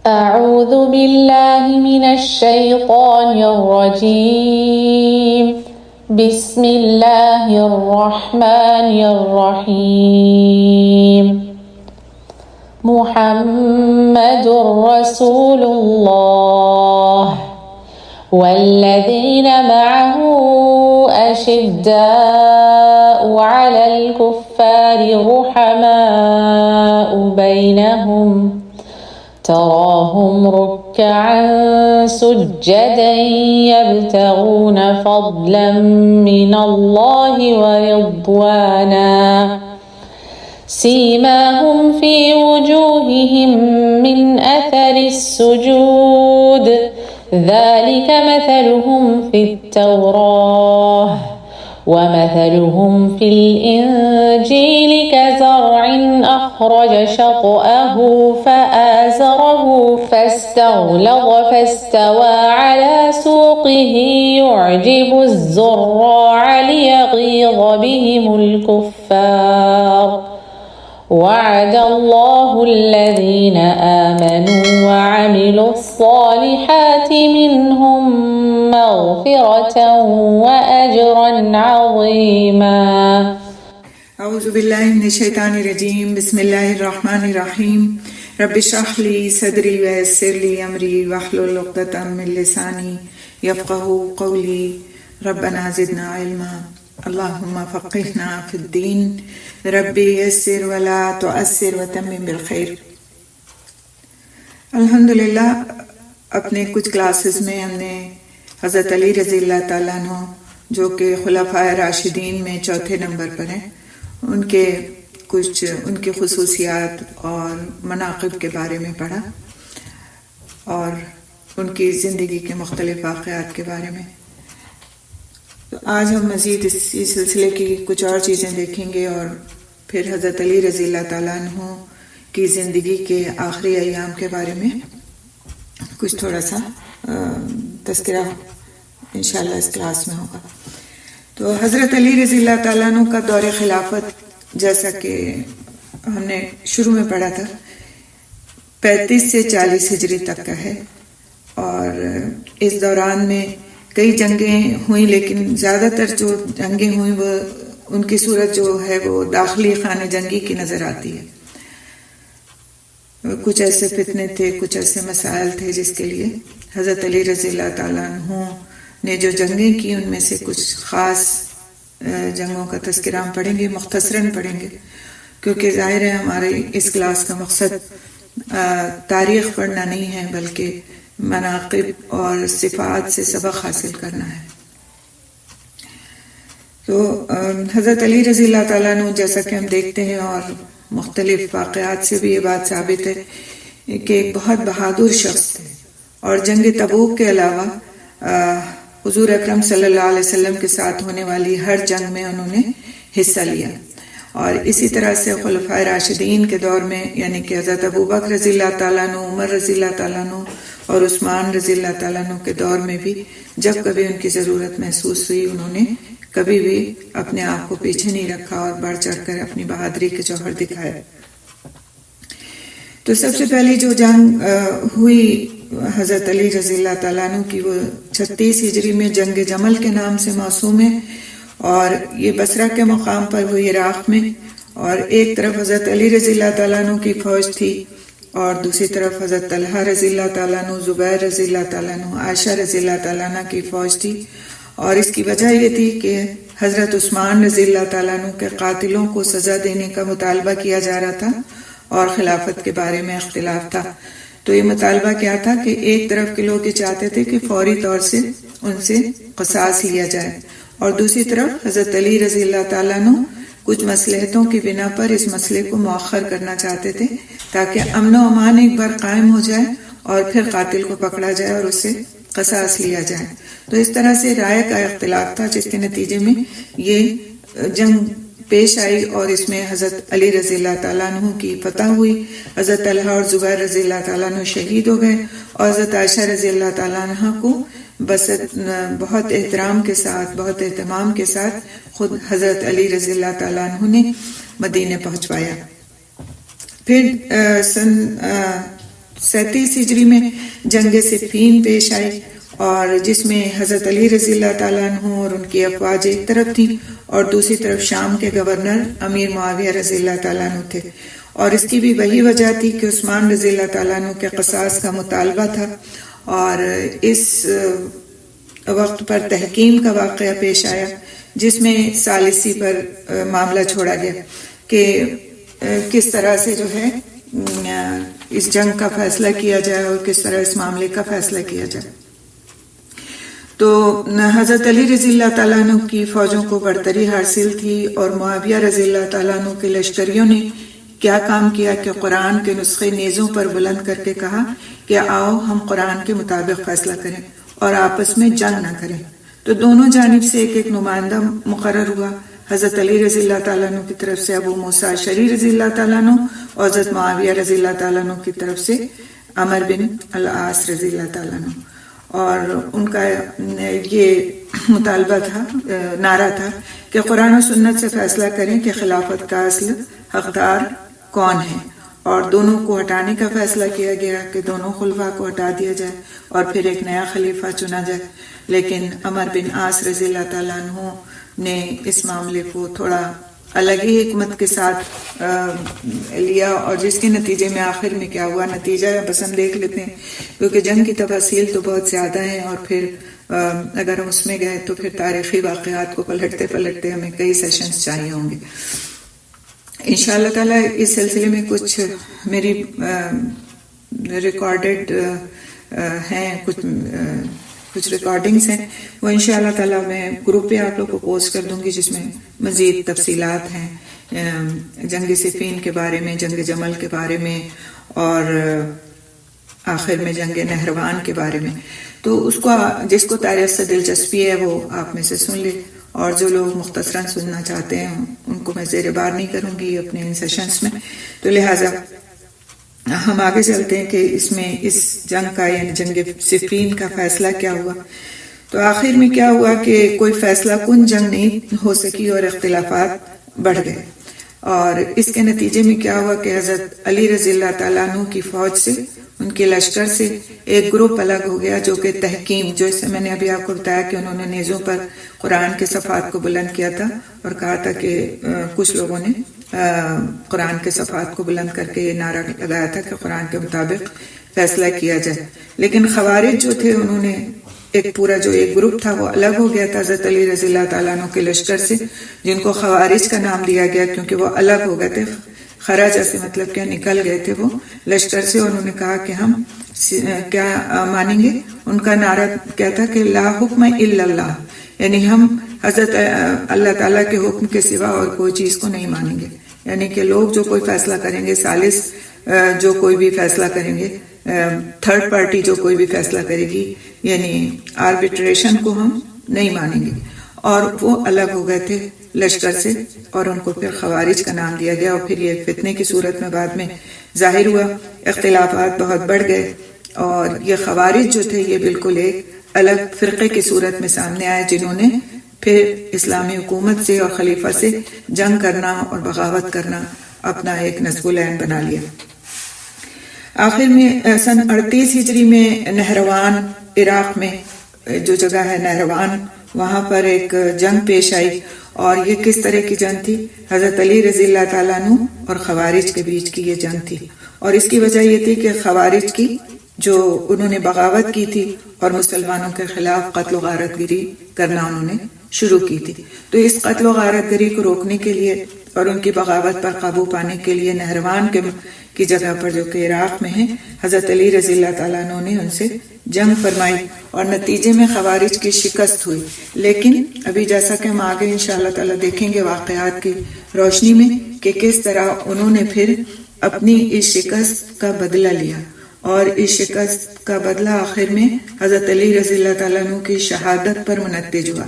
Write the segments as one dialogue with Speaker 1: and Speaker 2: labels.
Speaker 1: أعوذ بالله من الشيطان الرجيم. بسم الله الرحمن الرحيم. محمد رسول الله والذين معه أشداء على الكفار رحماء بينهم تراهم ركعا سجدا يبتغون فضلا من الله ورضوانا سيماهم في وجوههم من أثر السجود ذلك مثلهم في التوراة ومثلهم في الإنجيل كزرع أخرج شطأه فآزره فاستغلظ فاستوى على سوقه يعجب الزراع ليغيظ بهم الكفار وعد الله الذين آمنوا وعملوا الصالحات منهم مغفرة وأجرا عظيما.
Speaker 2: اعوذ باللہ من الشیطان الرجیم. بسم اللہ الرحمن الرحیم. رب اشرح لی صدری ویسر لی امری واحلل عقدۃ من لسانی یفقهوا قولی. ربنا زدنا علما اللہم فقہنا فی الدین. ربی یسر ولا تعسر وتمم بالخیر. الحمدللہ اپنے کچھ کلاسز میں ہم نے حضرت علی رضی اللہ تعالیٰ عنہ جو کہ خلفائے راشدین میں چوتھے نمبر پر ہیں ان کے خصوصیات اور مناقب کے بارے میں پڑھا اور ان کی زندگی کے مختلف واقعات کے بارے میں. تو آج ہم مزید اسی سلسلے کی کچھ اور چیزیں دیکھیں گے اور پھر حضرت علی رضی اللہ تعالیٰ عنہ کی زندگی کے آخری ایام کے بارے میں کچھ تھوڑا سا تذکرہ انشاءاللہ اس کلاس میں ہوگا. تو حضرت علی رضی اللہ تعالیٰ عنہ کا دور خلافت جیسا کہ ہم نے شروع میں پڑھا تھا 35 سے 40 ہجری تک کا ہے اور اس دوران میں کئی جنگیں ہوئیں لیکن زیادہ تر جو جنگیں ہوئیں وہ ان کی صورت جو ہے وہ داخلی خانہ جنگی کی نظر آتی ہے. کچھ ایسے فتنے تھے, کچھ ایسے مسائل تھے جس کے لیے حضرت علی رضی اللہ تعالیٰ عنہ نے جو جنگیں کی ان میں سے کچھ خاص جنگوں کا تذکرہ ہم پڑھیں گے, مختصراً پڑھیں گے کیونکہ ظاہر ہے ہمارے اس کلاس کا مقصد تاریخ پڑھنا نہیں ہے بلکہ مناقب اور صفات سے سبق حاصل کرنا ہے. تو حضرت علی رضی اللہ تعالیٰ عنہ جیسا کہ ہم دیکھتے ہیں اور مختلف واقعات سے بھی یہ بات ثابت ہے کہ ایک بہت بہادر شخص تھے اور جنگ تبوک کے علاوہ حضور اکرم صلی اللہ علیہ وسلم کے ساتھ ہونے والی ہر جنگ میں انہوں نے حصہ لیا. اور اسی طرح سے خلفائے راشدین کے دور میں یعنی کہ حضرت ابوبکر رضی اللہ تعالیٰ عنہ, عمر رضی اللہ تعالیٰ عنہ اور عثمان رضی اللہ تعالیٰ عنہ کے دور میں بھی جب کبھی ان کی ضرورت محسوس ہوئی انہوں نے کبھی بھی اپنے آپ کو پیچھے نہیں رکھا اور بڑھ چڑھ کر اپنی بہادری کے جوہر دکھائے. تو سب سے پہلی جو جنگ ہوئی حضرت علی رضی اللہ تعالیٰ عنہ کی وہ 36 ہجری میں جنگ جمل کے نام سے موسوم ہے اور یہ بصرہ کے مقام پر ہوئی عراق میں. اور ایک طرف حضرت علی رضی اللہ تعالیٰ عنہ کی فوج تھی اور دوسری طرف حضرت طلحہ رضی اللہ تعالیٰ عنہ, زبیر رضی اللہ تعالیٰ عنہ, عائشہ رضی اللہ تعالیٰ عنہ کی فوج تھی. اور اس کی وجہ یہ تھی کہ حضرت عثمان رضی اللہ تعالیٰ عنہ کے قاتلوں کو سزا دینے کا مطالبہ کیا جا رہا تھا اور خلافت کے بارے میں اختلاف تھا. تو یہ مطالبہ کیا تھا کہ ایک طرف کے لوگ یہ چاہتے تھے کہ فوری طور سے ان سے قصاص لیا جائے اور دوسری طرف حضرت علی رضی اللہ تعالیٰ عنہ کچھ مصلحتوں کی بنا پر اس مسئلے کو مؤخر کرنا چاہتے تھے تاکہ امن و امان ایک بار قائم ہو جائے اور پھر قاتل کو پکڑا جائے اور اس سے قصاص لیا جائے. تو اس طرح سے رائے کا اختلاف تھا جس کے نتیجے میں یہ جنگ پیش آئی اور اس میں حضرت علی رضی اللہ تعالیٰ عنہ کی فتح ہوئی. حضرت طلحہ اور زبیر رضی اللہ تعالیٰ عنہ شہید ہو گئے اور حضرت عائشہ رضی اللہ تعالیٰ عنہ کو بس بہت احترام کے ساتھ, بہت اہتمام کے ساتھ خود حضرت علی رضی اللہ تعالیٰ عنہ نے مدینے پہنچوایا. پھر سن 37 ہجری میں جنگ صفین پیش آئی، اور جس میں حضرت علی رضی اللہ تعالیٰ عنہ اور ان کی افواج ایک طرف تھیں اور دوسری طرف شام کے گورنر امیر معاویہ رضی اللہ تعالیٰ عنہ تھے، اور اس کی بھی وہی وجہ تھی کہ عثمان رضی اللہ تعالیٰ عنہ کے قصاص کا مطالبہ تھا، اور اس وقت پر تحکیم کا واقعہ پیش آیا جس میں ثالثی پر معاملہ چھوڑا گیا کہ کس طرح سے جو ہے اس جنگ کا فیصلہ کیا جائے اور کس طرح اس معاملے کا فیصلہ کیا جائے۔ تو حضرت علی رضی اللہ تعالیٰ عنہ کی فوجوں کو برتری حاصل تھی، اور معاویہ رضی اللہ تعالیٰ عنہ کے لشکریوں نے کیا کام کیا کہ قرآن کے نسخے نیزوں پر بلند کر کے کہا کہ آؤ ہم قرآن کے مطابق فیصلہ کریں اور آپس میں جنگ نہ کریں۔ تو دونوں جانب سے ایک ایک نمائندہ مقرر ہوا، حضرت علی رضی اللہ تعالیٰ عنہ کی طرف سے ابو موسیٰ اشعری رضی اللہ تعالیٰ عنہ، اور حضرت معاویہ رضی اللہ تعالیٰ عنہ کی طرف سے عمر بن العاص رضی اللہ تعالیٰ عنہ، اور ان کا یہ مطالبہ تھا، نعرہ تھا کہ قرآن و سنت سے فیصلہ کریں کہ خلافت کا اصل حقدار کون ہے، اور دونوں کو ہٹانے کا فیصلہ کیا گیا کہ دونوں خلفاء کو ہٹا دیا جائے اور پھر ایک نیا خلیفہ چنا جائے۔ لیکن عمر بن عاص رضی اللہ تعالیٰ عنہ نے اس معاملے کو تھوڑا الگ ہی حکمت کے ساتھ لیا، اور جس کے نتیجے میں آخر میں کیا ہوا، نتیجہ بس ہم دیکھ لیتے ہیں، کیونکہ جنگ کی تفاصیل تو بہت زیادہ ہیں، اور پھر اگر ہم اس میں گئے تو پھر تاریخی واقعات کو پلٹتے پلٹتے ہمیں کئی سیشنز چاہیے ہوں گے۔ انشاءاللہ تعالیٰ اس سلسلے میں کچھ میری ریکارڈڈ ہیں، کچھ ریکارڈنگز ہیں، وہ انشاءاللہ تعالیٰ میں گروپ پہ آپ لوگ کو پوسٹ کر دوں گی، جس میں مزید تفصیلات ہیں جنگ صفین کے بارے میں، جنگ جمل کے بارے میں، اور آخر میں جنگ نہروان کے بارے میں۔ تو اس کو جس کو تاریخ سے دلچسپی ہے وہ آپ میں سے سن لے، اور جو لوگ مختصراً سننا چاہتے ہیں ان کو میں زیر بار نہیں کروں گی اپنے ان سیشنز میں۔ تو لہٰذا ہم آگے چلتے ہیں کہ اس میں اس جنگ کا یعنی جنگ صفین کا فیصلہ کیا ہوا۔ تو آخر میں کیا ہوا کہ کوئی فیصلہ کن جنگ نہیں ہو سکی اور اختلافات بڑھ گئے، اور اس کے نتیجے میں کیا ہوا کہ حضرت علی رضی اللہ تعالیٰ عنہ کی فوج سے، ان کے لشکر سے ایک گروپ الگ ہو گیا، جو کہ تحکیم، جو اس سے میں نے ابھی آپ کو بتایا کہ انہوں نے نیزوں پر قرآن کے صفحات کو بلند کیا تھا اور کہا تھا کہ کچھ لوگوں نے قرآن کے صفحات کو بلند کر کے یہ نعرہ لگایا تھا کہ قرآن کے مطابق فیصلہ کیا جائے۔ لیکن خوارج جو تھے انہوں نے ایک پورا جو ایک گروپ تھا وہ الگ ہو گیا تھا حضرت علی رضی اللہ تعالیٰ عنہ کے لشکر سے، جن کو خوارج کا نام دیا گیا کیونکہ وہ الگ ہو گئے تھے۔ خراج سے مطلب کیا، نکل گئے تھے وہ لشکر سے، اور انہوں نے کہا کہ ہم کیا مانیں گے۔ ان کا نعرہ کیا تھا کہ لا حکم الا اللہ، یعنی ہم حضرت اللہ تعالیٰ کے حکم کے سوا اور کوئی چیز کو نہیں مانیں گے، یعنی کہ لوگ جو کوئی فیصلہ کریں گے، ثالث جو کوئی بھی فیصلہ کریں گے، تھرڈ پارٹی جو کوئی بھی فیصلہ کرے گی، یعنی آربیٹریشن کو ہم نہیں مانیں گے۔ اور وہ الگ ہو گئے تھے لشکر سے، اور ان کو پھر خوارج کا نام دیا گیا، اور پھر یہ فتنے کی صورت میں بعد میں ظاہر ہوا، اختلافات بہت بڑھ گئے، اور یہ خوارج جو تھے یہ بالکل ایک الگ فرقے کی صورت میں سامنے آئے، جنہوں نے پھر اسلامی حکومت سے اور خلیفہ سے جنگ کرنا اور بغاوت کرنا اپنا ایک نصب العین بنا لیا۔ آخر میں سن 38 ہجری میں نہروان، عراق میں جو جگہ ہے نہروان، وہاں پر ایک جنگ پیش آئی، اور یہ کس طرح کی جنگ تھی؟ حضرت علی رضی اللہ تعالیٰ عنہ اور خوارج کے بیچ کی یہ جنگ تھی، اور اس کی وجہ یہ تھی کہ خوارج کی جو انہوں نے بغاوت کی تھی اور مسلمانوں کے خلاف قتل و غارت گری کرنا انہوں نے شروع کی تھی۔ تو اس قتل و غارت گری کو روکنے کے لیے اور ان کی بغاوت پر قابو پانے کے لیے نہروان کی جگہ پر جو کہ عراق میں ہے، حضرت علی رضی اللہ تعالیٰ عنہ نے ان سے جنگ فرمائی، اور نتیجے میں خوارج کی شکست ہوئی۔ لیکن ابھی جیسا کہ ہم آگے انشاءاللہ تعالیٰ دیکھیں گے واقعات کی روشنی میں کہ کس طرح انہوں نے پھر اپنی اس شکست کا بدلہ لیا، اور اس شکست کا بدلہ آخر میں حضرت علی رضی اللہ تعالیٰ عنہ کی شہادت پر منتج ہوا،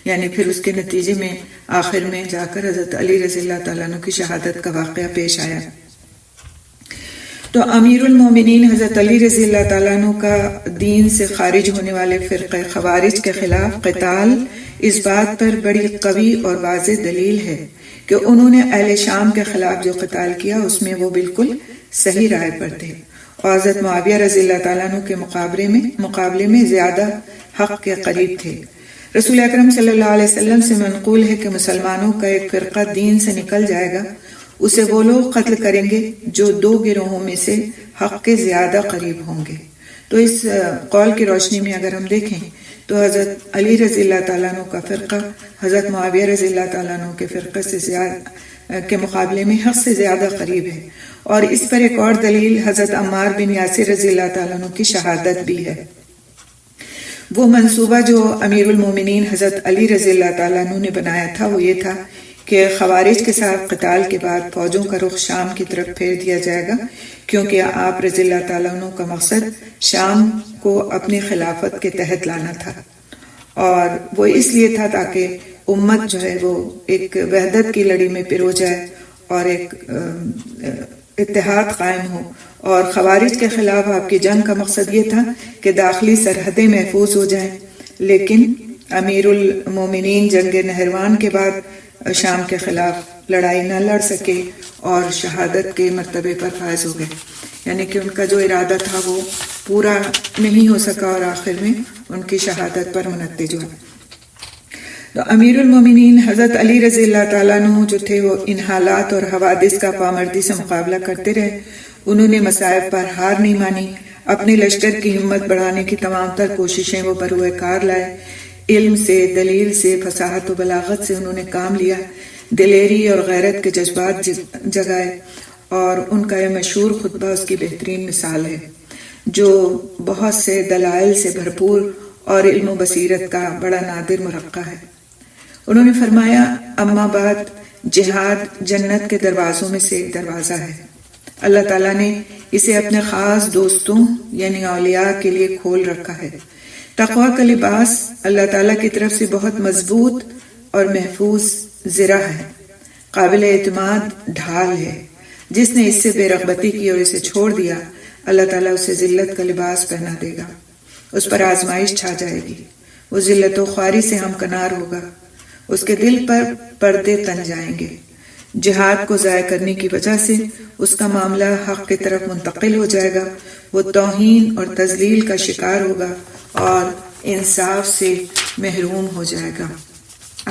Speaker 2: یعنی پھر اس کے نتیجے میں آخر میں جا کر حضرت علی رضی اللہ تعالیٰ عنہ کی شہادت کا واقعہ پیش آیا۔ تو امیر المومنین حضرت علی رضی اللہ تعالیٰ عنہ کا دین سے خارج ہونے والے فرقہ خوارج کے خلاف قتال اس بات پر بڑی قوی اور واضح دلیل ہے کہ انہوں نے اہل شام کے خلاف جو قتال کیا اس میں وہ بالکل صحیح رائے پر تھے، اور حضرت معاویہ رضی اللہ تعالیٰ عنہ کے مقابلے میں زیادہ حق کے قریب تھے۔ رسول اکرم صلی اللہ علیہ وسلم سے منقول ہے کہ مسلمانوں کا ایک فرقہ دین سے نکل جائے گا، اسے وہ لوگ قتل کریں گے جو دو گروہوں میں سے حق کے زیادہ قریب ہوں گے۔ تو اس قول کی روشنی میں اگر ہم دیکھیں تو حضرت علی رضی اللہ تعالیٰ عنہ کا فرقہ حضرت معاویہ رضی اللہ تعالیٰ عنہ کے فرقے کے مقابلے میں حق سے زیادہ قریب ہے، اور اس پر ایک اور دلیل حضرت عمار بن یاسر رضی اللہ تعالیٰ عنہ کی شہادت بھی ہے۔ وہ منصوبہ جو امیر المومنین حضرت علی رضی اللہ تعالیٰ عنہ نے بنایا تھا وہ یہ تھا کہ خوارج کے ساتھ قتال کے بعد فوجوں کا رخ شام کی طرف پھیر دیا جائے گا، کیونکہ آپ رضی اللہ تعالیٰ عنہ کا مقصد شام کو اپنی خلافت کے تحت لانا تھا، اور وہ اس لیے تھا تاکہ امت جو ہے وہ ایک وحدت کی لڑی میں پرو جائے اور ایک اتحاد قائم ہو، اور خوارج کے خلاف آپ کی جنگ کا مقصد یہ تھا کہ داخلی سرحدیں محفوظ ہو جائیں، لیکن امیر المومنین جنگ نہروان کے بعد شام کے خلاف لڑائی نہ لڑ سکے اور شہادت کے مرتبے پر فائز ہو گئے، یعنی کہ ان کا جو ارادہ تھا وہ پورا نہیں ہو سکا اور آخر میں ان کی شہادت پر منتج ہوا۔ تو امیر المومنین حضرت علی رضی اللہ تعالیٰ عنہ جو تھے وہ ان حالات اور حوادث کا پامردی سے مقابلہ کرتے رہے۔ انہوں نے مصائب پر ہار نہیں مانی، اپنے لشکر کی ہمت بڑھانے کی تمام تر کوششیں وہ بروئے کار لائے، علم سے، دلیل سے، فصاحت و بلاغت سے انہوں نے کام لیا، دلیری اور غیرت کے جذبات جگائے، اور ان کا یہ مشہور خطبہ اس کی بہترین مثال ہے جو بہت سے دلائل سے بھرپور اور علم و بصیرت کا بڑا نادر مرقع ہے۔ انہوں نے فرمایا، اما بعد، جہاد جنت کے دروازوں میں سے ایک دروازہ ہے۔ اللہ تعالیٰ نے اسے اپنے خاص دوستوں یعنی اولیاء کے لیے کھول رکھا ہے۔ تقویٰ کا لباس اللہ تعالیٰ کی طرف سے بہت مضبوط اور محفوظ زرہ ہے، قابل اعتماد ڈھال ہے۔ جس نے اس سے بے رغبتی کی اور اسے چھوڑ دیا، اللہ تعالیٰ اسے ذلت کا لباس پہنا دے گا، اس پر آزمائش چھا جائے گی، وہ ذلت و خواری سے ہمکنار ہوگا، اس کے دل پر پردے تن جائیں گے۔ جہاد کو ضائع کرنے کی وجہ سے اس کا معاملہ حق کی طرف منتقل ہو جائے گا، وہ توہین اور تذلیل کا شکار ہوگا اور انصاف سے محروم ہو جائے گا۔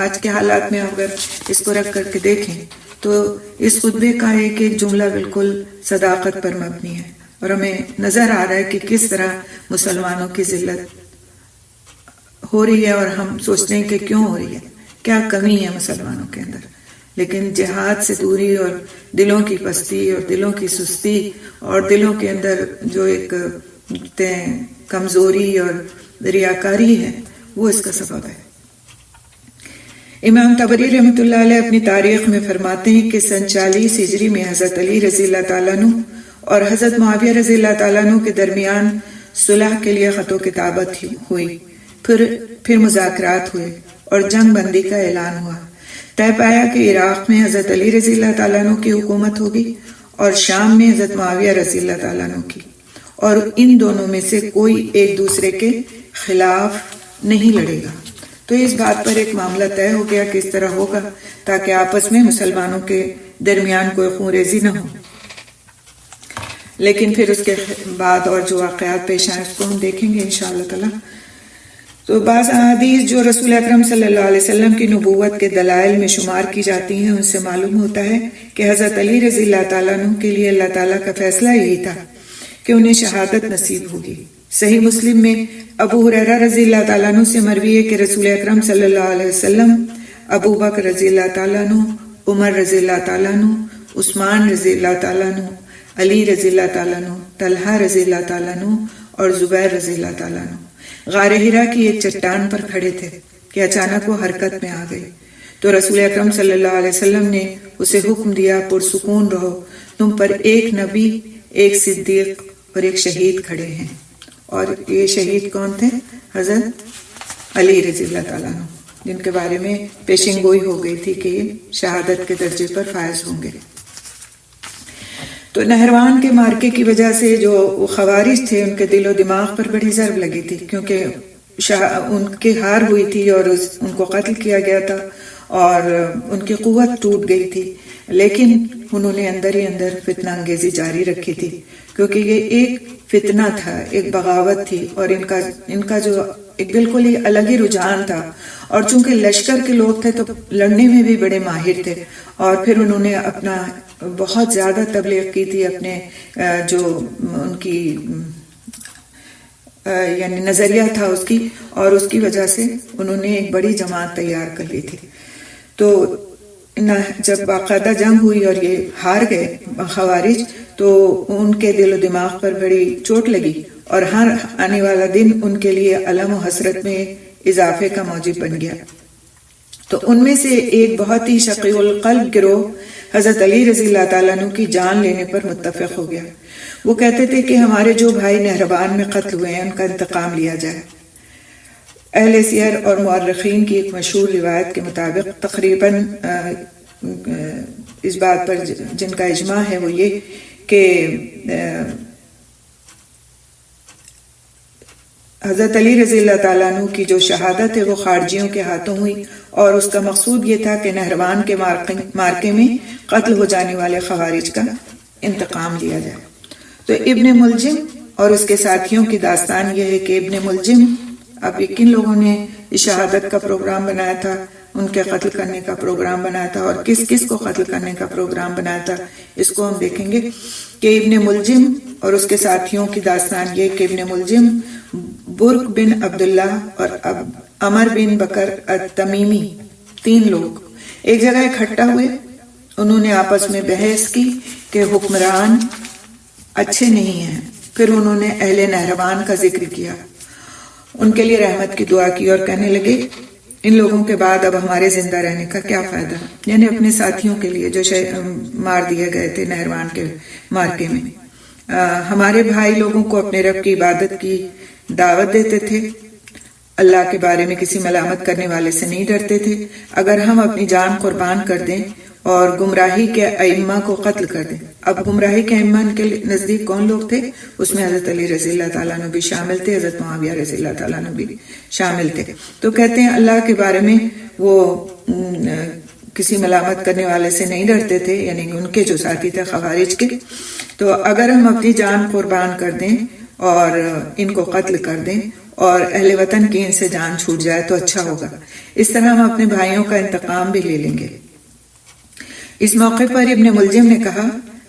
Speaker 2: آج کے حالات میں اگر اس کو رکھ کر کے دیکھیں تو اس خطبے کا ایک ایک جملہ بالکل صداقت پر مبنی ہے، اور ہمیں نظر آ رہا ہے کہ کس طرح مسلمانوں کی ذلت ہو رہی ہے، اور ہم سوچتے ہیں کہ کیوں ہو رہی ہے، کیا کمی ہے مسلمانوں کے اندر۔ لیکن جہاد سے دوری اور دلوں کی پستی اور دلوں کی سستی اور دلوں کے اندر جو ایک کمزوری اور ریاکاری ہے وہ اس کا سبب ہے۔ امام طبری رحمۃ اللہ علیہ اپنی تاریخ میں فرماتے ہیں کہ سن 40 ہجری میں حضرت علی رضی اللہ تعالیٰ عنہ اور حضرت معاویہ رضی اللہ تعالیٰ عنہ کے درمیان صلح کے لیے خط و کتابت ہوئی، پھر مذاکرات ہوئے اور جنگ بندی کا اعلان ہوا۔ طے پایا کہ عراق میں حضرت علی رضی اللہ تعالیٰ عنہ کی حکومت ہوگی اور شام میں حضرت معاویہ رضی اللہ تعالیٰ عنہ کی، اور ان دونوں میں سے کوئی ایک دوسرے کے خلاف نہیں لڑے گا۔ تو اس بات پر ایک معاملہ طے ہو گیا کہ اس طرح ہوگا تاکہ آپس میں مسلمانوں کے درمیان کوئی خون ریزی نہ ہو۔ لیکن پھر اس کے بعد اور جو واقعات پیش آئے اس کو ہم دیکھیں گے انشاءاللہ تعالی۔ تو بعض احادیث جو رسول اکرم صلی اللہ علیہ وسلم کی نبوت کے دلائل میں شمار کی جاتی ہیں ان سے معلوم ہوتا ہے کہ حضرت علی رضی اللہ تعالیٰ عنہ کے لیے اللہ تعالیٰ کا فیصلہ یہی تھا کہ انہیں شہادت نصیب ہوگی۔ صحیح مسلم میں ابو ہریرہ رضی اللہ تعالیٰ عنہ سے مروی ہے کہ رسول اکرم صلی اللہ علیہ وسلم ابو بکر رضی اللہ تعالیٰ عنہ، عمر رضی اللہ تعالیٰ عنہ، عثمان رضی اللہ تعالیٰ عنہ، علی رضی اللہ تعالیٰ عنہ، طلحہ رضی اللہ تعالیٰ عنہ اور زبیر رضی اللہ تعالیٰ عنہ غار ہرا کی ایک چٹان پر کھڑے تھے کہ اچانک وہ حرکت میں آ گئی۔ تو رسول اکرم صلی اللہ علیہ وسلم نے اسے حکم دیا، پرسکون رہو، تم پر ایک نبی، ایک صدیق اور ایک شہید کھڑے ہیں۔ اور یہ شہید کون تھے؟ حضرت علی رضی اللہ تعالیٰ عنہ، جن کے بارے میں پیشن گوئی ہو گئی تھی کہ یہ شہادت کے درجے پر فائز ہوں گے۔ تو نہروان کے مارکے کی وجہ سے جو خوارج تھے ان کے دل و دماغ پر بڑی ضرب لگی تھی، کیونکہ ان کی ہار ہوئی تھی اور ان کو قتل کیا گیا تھا اور ان کی قوت ٹوٹ گئی تھی۔ لیکن انہوں نے اندر ہی اندر فتنہ انگیزی جاری رکھی تھی، کیونکہ یہ ایک فتنہ تھا، ایک بغاوت تھی، اور ان کا جو ایک بالکل ہی الگ ہی رجحان تھا، اور چونکہ لشکر کے لوگ تھے تو لڑنے میں بھی بڑے ماہر تھے، اور پھر انہوں نے اپنا بہت زیادہ تبلیغ کی تھی، اپنے جو ان کی یعنی نظریہ تھا اس کی، اور اس کی وجہ سے انہوں نے ایک بڑی جماعت تیار کر لی تھی۔ تو جب باقاعدہ جنگ ہوئی اور یہ ہار گئے خوارج، تو ان کے دل و دماغ پر بڑی چوٹ لگی، اور ہر آنے والا دن ان کے لیے الم و حسرت میں اضافے کا موجب بن گیا۔ تو ان میں سے ایک بہت ہی شقی القلب گروہ حضرت علی رضی اللہ تعالیٰ عنہ کی جان لینے پر متفق ہو گیا۔ وہ کہتے تھے کہ ہمارے جو بھائی نہروان میں قتل ہوئے ہیں ان کا انتقام لیا جائے۔ اہل سیر اور مورخین کی ایک مشہور روایت کے مطابق تقریباً اس بات پر جن کا اجماع ہے وہ یہ کہ حضرت علی رضی اللہ تعالیٰ عنہ کی جو شہادت ہے وہ خارجیوں کے ہاتھوں ہوئی، اور اس کا مقصود یہ تھا کہ نہروان کے مارکے میں قتل ہو جانے والے خوارج کا انتقام لیا جائے۔ تو ابن ملجم اور اس کے ساتھیوں کی داستان یہ ہے کہ ابن ملجم، اب کن لوگوں نے شہادت کا پروگرام بنایا تھا، ان کے قتل کرنے کا پروگرام بنایا تھا، اور کس کس کو قتل کرنے کا پروگرام بنایا تھا، اس کو ہم دیکھیں گے کہ ابن ملجم اور اس کے ساتھیوں کی داستان یہ کہ ابن ملجم برق بن عبداللہ اور عمر بن بکر التمیمی، 3 لوگ ایک جگہ اکٹھا ہوئے۔ انہوں نے آپس میں بحث کی کہ حکمران اچھے نہیں ہیں، پھر انہوں نے اہل نہروان کا ذکر کیا، ان کے لیے رحمت کی دعا کی، اور کہنے لگے ان لوگوں کے بعد اب ہمارے زندہ رہنے کا کیا فائدہ، یعنی اپنے ساتھیوں کے لیے جو مار دیے گئے تھے نہروان کے مارکے میں۔ ہمارے بھائی لوگوں کو اپنے رب کی عبادت کی دعوت دیتے تھے، اللہ کے بارے میں کسی ملامت کرنے والے سے نہیں ڈرتے تھے۔ اگر ہم اپنی جان قربان کر دیں اور گمراہی کے ائمہ کو قتل کر دیں، اب گمراہی کے ائمہ ان کے نزدیک کون لوگ تھے؟ اس میں حضرت علی رضی اللہ تعالیٰ عنہ بھی شامل تھے، حضرت معاویہ رضی اللہ تعالیٰ عنہ بھی شامل تھے۔ تو کہتے ہیں اللہ کے بارے میں وہ کسی ملامت کرنے والے سے نہیں ڈرتے تھے، یعنی ان کے جو ساتھی تھے خوارج کے۔ تو اگر ہم اپنی جان قربان کر دیں اور ان کو قتل کر دیں اور اہل وطن کی ان سے جان چھوٹ جائے تو اچھا ہوگا، اس طرح ہم اپنے بھائیوں کا انتقام بھی لے لیں گے۔ اس موقع پر ابن ملجم نے کہا،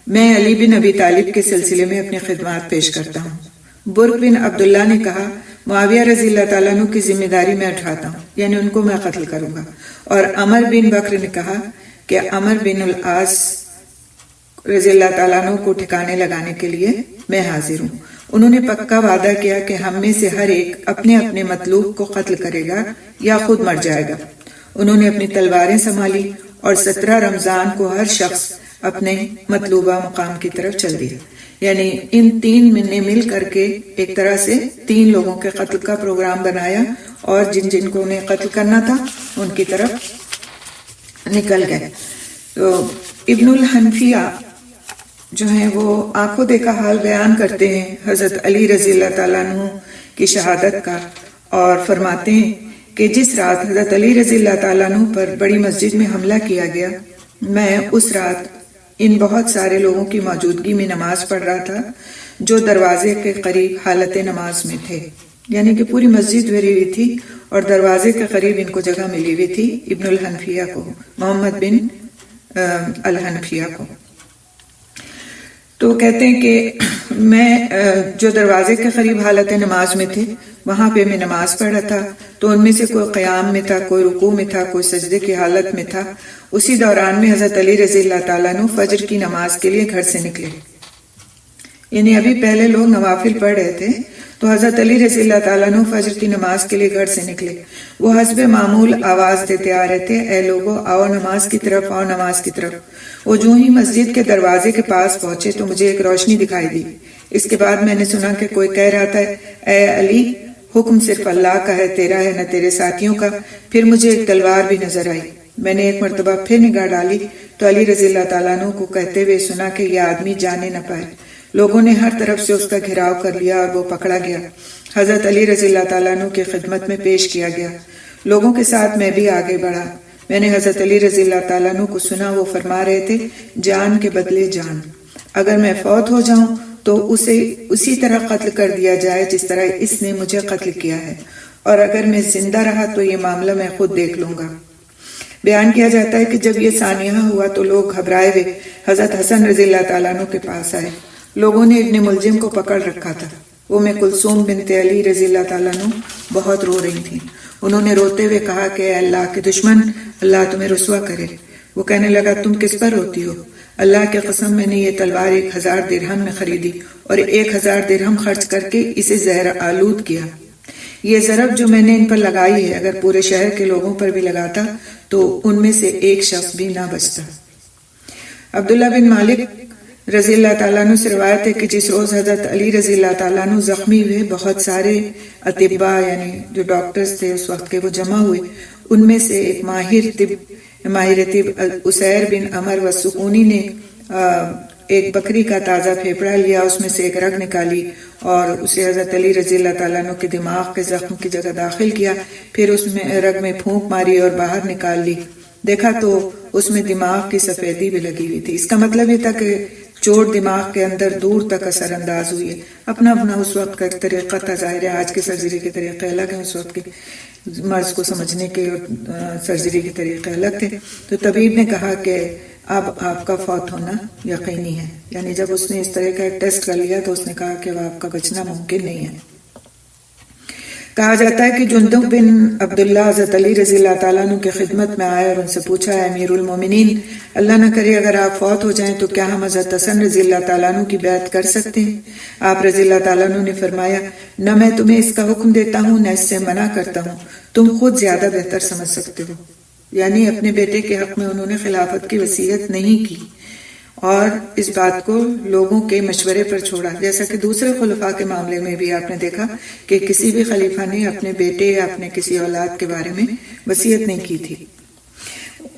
Speaker 2: میں علی بن ابی طالب کے سلسلے میں اپنی خدمات پیش کرتا ہوں۔ برق بن عبداللہ نے کہا، معاویہ رضی اللہ تعالیٰ عنہ کی ذمہ داری میں اٹھاتا ہوں، یعنی ان کو میں قتل کروں گا۔ اور عمر بن بکر نے کہا کہ عمر بن العاص رضی اللہ تعالیٰ عنہ کو ٹھکانے لگانے کے لیے میں حاضر ہوں۔ انہوں نے پکا وعدہ کیا کہ ہم میں سے ہر ایک اپنے اپنے مطلوب کو قتل کرے گا یا خود مر جائے گا۔ انہوں نے اپنی تلواریں سنبھالی اور 17 رمضان کو ہر شخص اپنے مطلوبہ مقام کی طرف چل دیا، یعنی ان 3 نے مل کر کے ایک طرح سے 3 لوگوں کے قتل کا پروگرام بنایا، اور جن جن کو انہیں قتل کرنا تھا ان کی طرف نکل گئے۔ تو ابن الحنفیہ جو ہیں وہ آنکھوں دیکھا حال بیان کرتے ہیں حضرت علی رضی اللہ تعالیٰ عنہ کی شہادت کا، اور فرماتے ہیں کہ جس رات حضرت علی رضی اللہ تعالیٰ عنہ پر بڑی مسجد میں حملہ کیا گیا، میں اس رات ان بہت سارے لوگوں کی موجودگی میں نماز پڑھ رہا تھا جو دروازے کے قریب حالت نماز میں تھے، یعنی کہ پوری مسجد بھری ہوئی تھی اور دروازے کے قریب ان کو جگہ ملی ہوئی تھی، ابن الحنفیہ کو، محمد بن الحنفیہ کو۔ تو کہتے ہیں کہ میں جو دروازے کے قریب حالت نماز میں تھے وہاں پہ میں نماز پڑھ رہا تھا، تو ان میں سے کوئی قیام میں تھا، کوئی رکوع میں تھا، کوئی سجدے کی حالت میں تھا۔ اسی دوران میں حضرت علی رضی اللہ تعالیٰ عنہ فجر کی نماز کے لیے گھر سے نکلے، یعنی ابھی پہلے لوگ نوافل پڑھ رہے تھے تو حضرت علی رضی اللہ تعالیٰ عنہ فجر کی نماز کے لیے گھر سے نکلے۔ وہ حسب معمول آواز دیتے آ رہے تھے، اے لوگو آؤ نماز کی طرف، آؤ نماز کی طرف۔ وہ جو ہی مسجد کے دروازے کے پاس پہنچے تو مجھے ایک روشنی دکھائی دی۔ اس کے بعد میں نے سنا کہ کوئی کہہ رہا تھا، اے علی حکم صرف اللہ کا ہے، تیرا ہے نہ تیرے ساتھیوں کا۔ پھر مجھے ایک تلوار بھی نظر آئی، میں نے ایک مرتبہ پھر نگاہ ڈالی تو علی رضی اللہ تعالیٰ عنہ کو کہتے ہوئے سنا کہ یہ آدمی جانے نہ پائے۔ لوگوں نے ہر طرف سے اس کا گھیراؤ کر لیا اور وہ پکڑا گیا، حضرت علی رضی اللہ تعالیٰ عنہ کی خدمت میں پیش کیا گیا۔ لوگوں کے ساتھ میں بھی آگے بڑھا، میں نے حضرت علی رضی اللہ تعالیٰ عنہ کو سنا، وہ فرما رہے تھے جان کے بدلے جان، اگر میں فوت ہو جاؤں تو اسے اسی طرح قتل کر دیا جائے جس طرح اس نے مجھے قتل کیا ہے، اور اگر میں زندہ رہا تو یہ معاملہ میں خود دیکھ لوں گا۔ بیان کیا جاتا ہے کہ جب یہ سانحہ ہوا تو لوگ گھبرائے ہوئے حضرت حسن رضی اللہ تعالیٰ عنہ کے پاس آئے۔ لوگوں نے ابن ملجم کو پکڑ رکھا تھا۔ کلثوم بنت علی رضی اللہ تعالیٰ عنہ بہت رو رہی تھیں۔ انہوں نے روتے ہوئے کہا کہ اے اللہ کے دشمن، اللہ تمہیں رسوا کرے۔ وہ کہنے لگا تم کس پر روتی ہو؟ اللہ کی قسم میں نے یہ تلوار 1000 درہم میں خریدی اور 1000 درہم خرچ کر کے اسے زہر آلود کیا۔ یہ ضرب جو میں نے ان پر لگائی ہے اگر پورے شہر کے لوگوں پر بھی لگاتا تو ان میں سے ایک شخص بھی نہ بچتا۔ عبداللہ بن مالک رضی اللہ تعالیٰ عنہ سے روایت ہے کہ جس روز حضرت علی رضی اللہ تعالیٰ عنہ زخمی ہوئے، بہت سارے اطباء یعنی جو ڈاکٹرز تھے اس وقت کے وہ جمع ہوئے۔ ان میں سے ایک ماہر طب اسیر بن عمر والسکونی نے ایک بکری کا تازہ پھیپڑا لیا، اس میں سے ایک رگ نکالی اور اسے حضرت علی رضی اللہ تعالیٰ عنہ کے دماغ کے زخم کی جگہ داخل کیا، پھر اس میں رگ میں پھونک ماری اور باہر نکال لی۔ دیکھا تو اس میں دماغ کی سفیدی بھی لگی ہوئی تھی۔ اس کا مطلب یہ تھا کہ چوٹ دماغ کے اندر دور تک اثر انداز ہوئی ہے۔ اپنا اس وقت کا طریقہ تھا، ظاہر ہے آج کے سرجری کے طریقے الگ ہیں، اس وقت کے مرض کو سمجھنے کے اور سرجری کے طریقے الگ تھے۔ تو طبیب نے کہا کہ اب آپ کا فوت ہونا یقینی ہے، یعنی جب اس نے اس طرح کا ایک ٹیسٹ کر لیا تو اس نے کہا کہ وہ آپ کا بچنا ممکن نہیں ہے۔ کہا جاتا ہے کہ جندب بن عبداللہ حضرت علی رضی اللہ تعالیٰ عنہ کی خدمت میں آئے اور ان سے پوچھا ہے امیر المومنین، اللہ نہ کرے اگر آپ فوت ہو جائیں تو کیا ہم حضرت حسن رضی اللہ تعالیٰ عنہ کی بیعت کر سکتے ہیں؟ آپ رضی اللہ تعالیٰ عنہ نے فرمایا نہ میں تمہیں اس کا حکم دیتا ہوں نہ اس سے منع کرتا ہوں، تم خود زیادہ بہتر سمجھ سکتے ہو۔ یعنی اپنے بیٹے کے حق میں انہوں نے خلافت کی وصیت نہیں کی اور اس بات کو لوگوں کے مشورے پر چھوڑا، جیسا کہ دوسرے خلفاء کے معاملے میں بھی آپ نے دیکھا کہ کسی بھی خلیفہ نے اپنے بیٹے یا اپنے کسی اولاد کے بارے میں وصیت نہیں کی تھی۔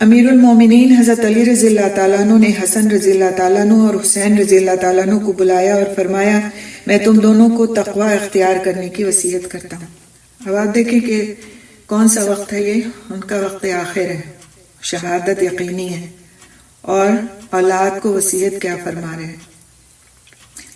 Speaker 2: امیر المومنین حضرت علی رضی اللہ تعالیٰ عنہ نے حسن رضی اللہ تعالیٰ عنہ اور حسین رضی اللہ تعالیٰ عنہ کو بلایا اور فرمایا میں تم دونوں کو تقوی اختیار کرنے کی وصیت کرتا ہوں۔ اب آپ دیکھیں کہ کون سا وقت ہے، یہ ان کا وقت آخر ہے، شہادت یقینی ہے، اور اولاد کو وصیت کیا فرما رہے ہیں۔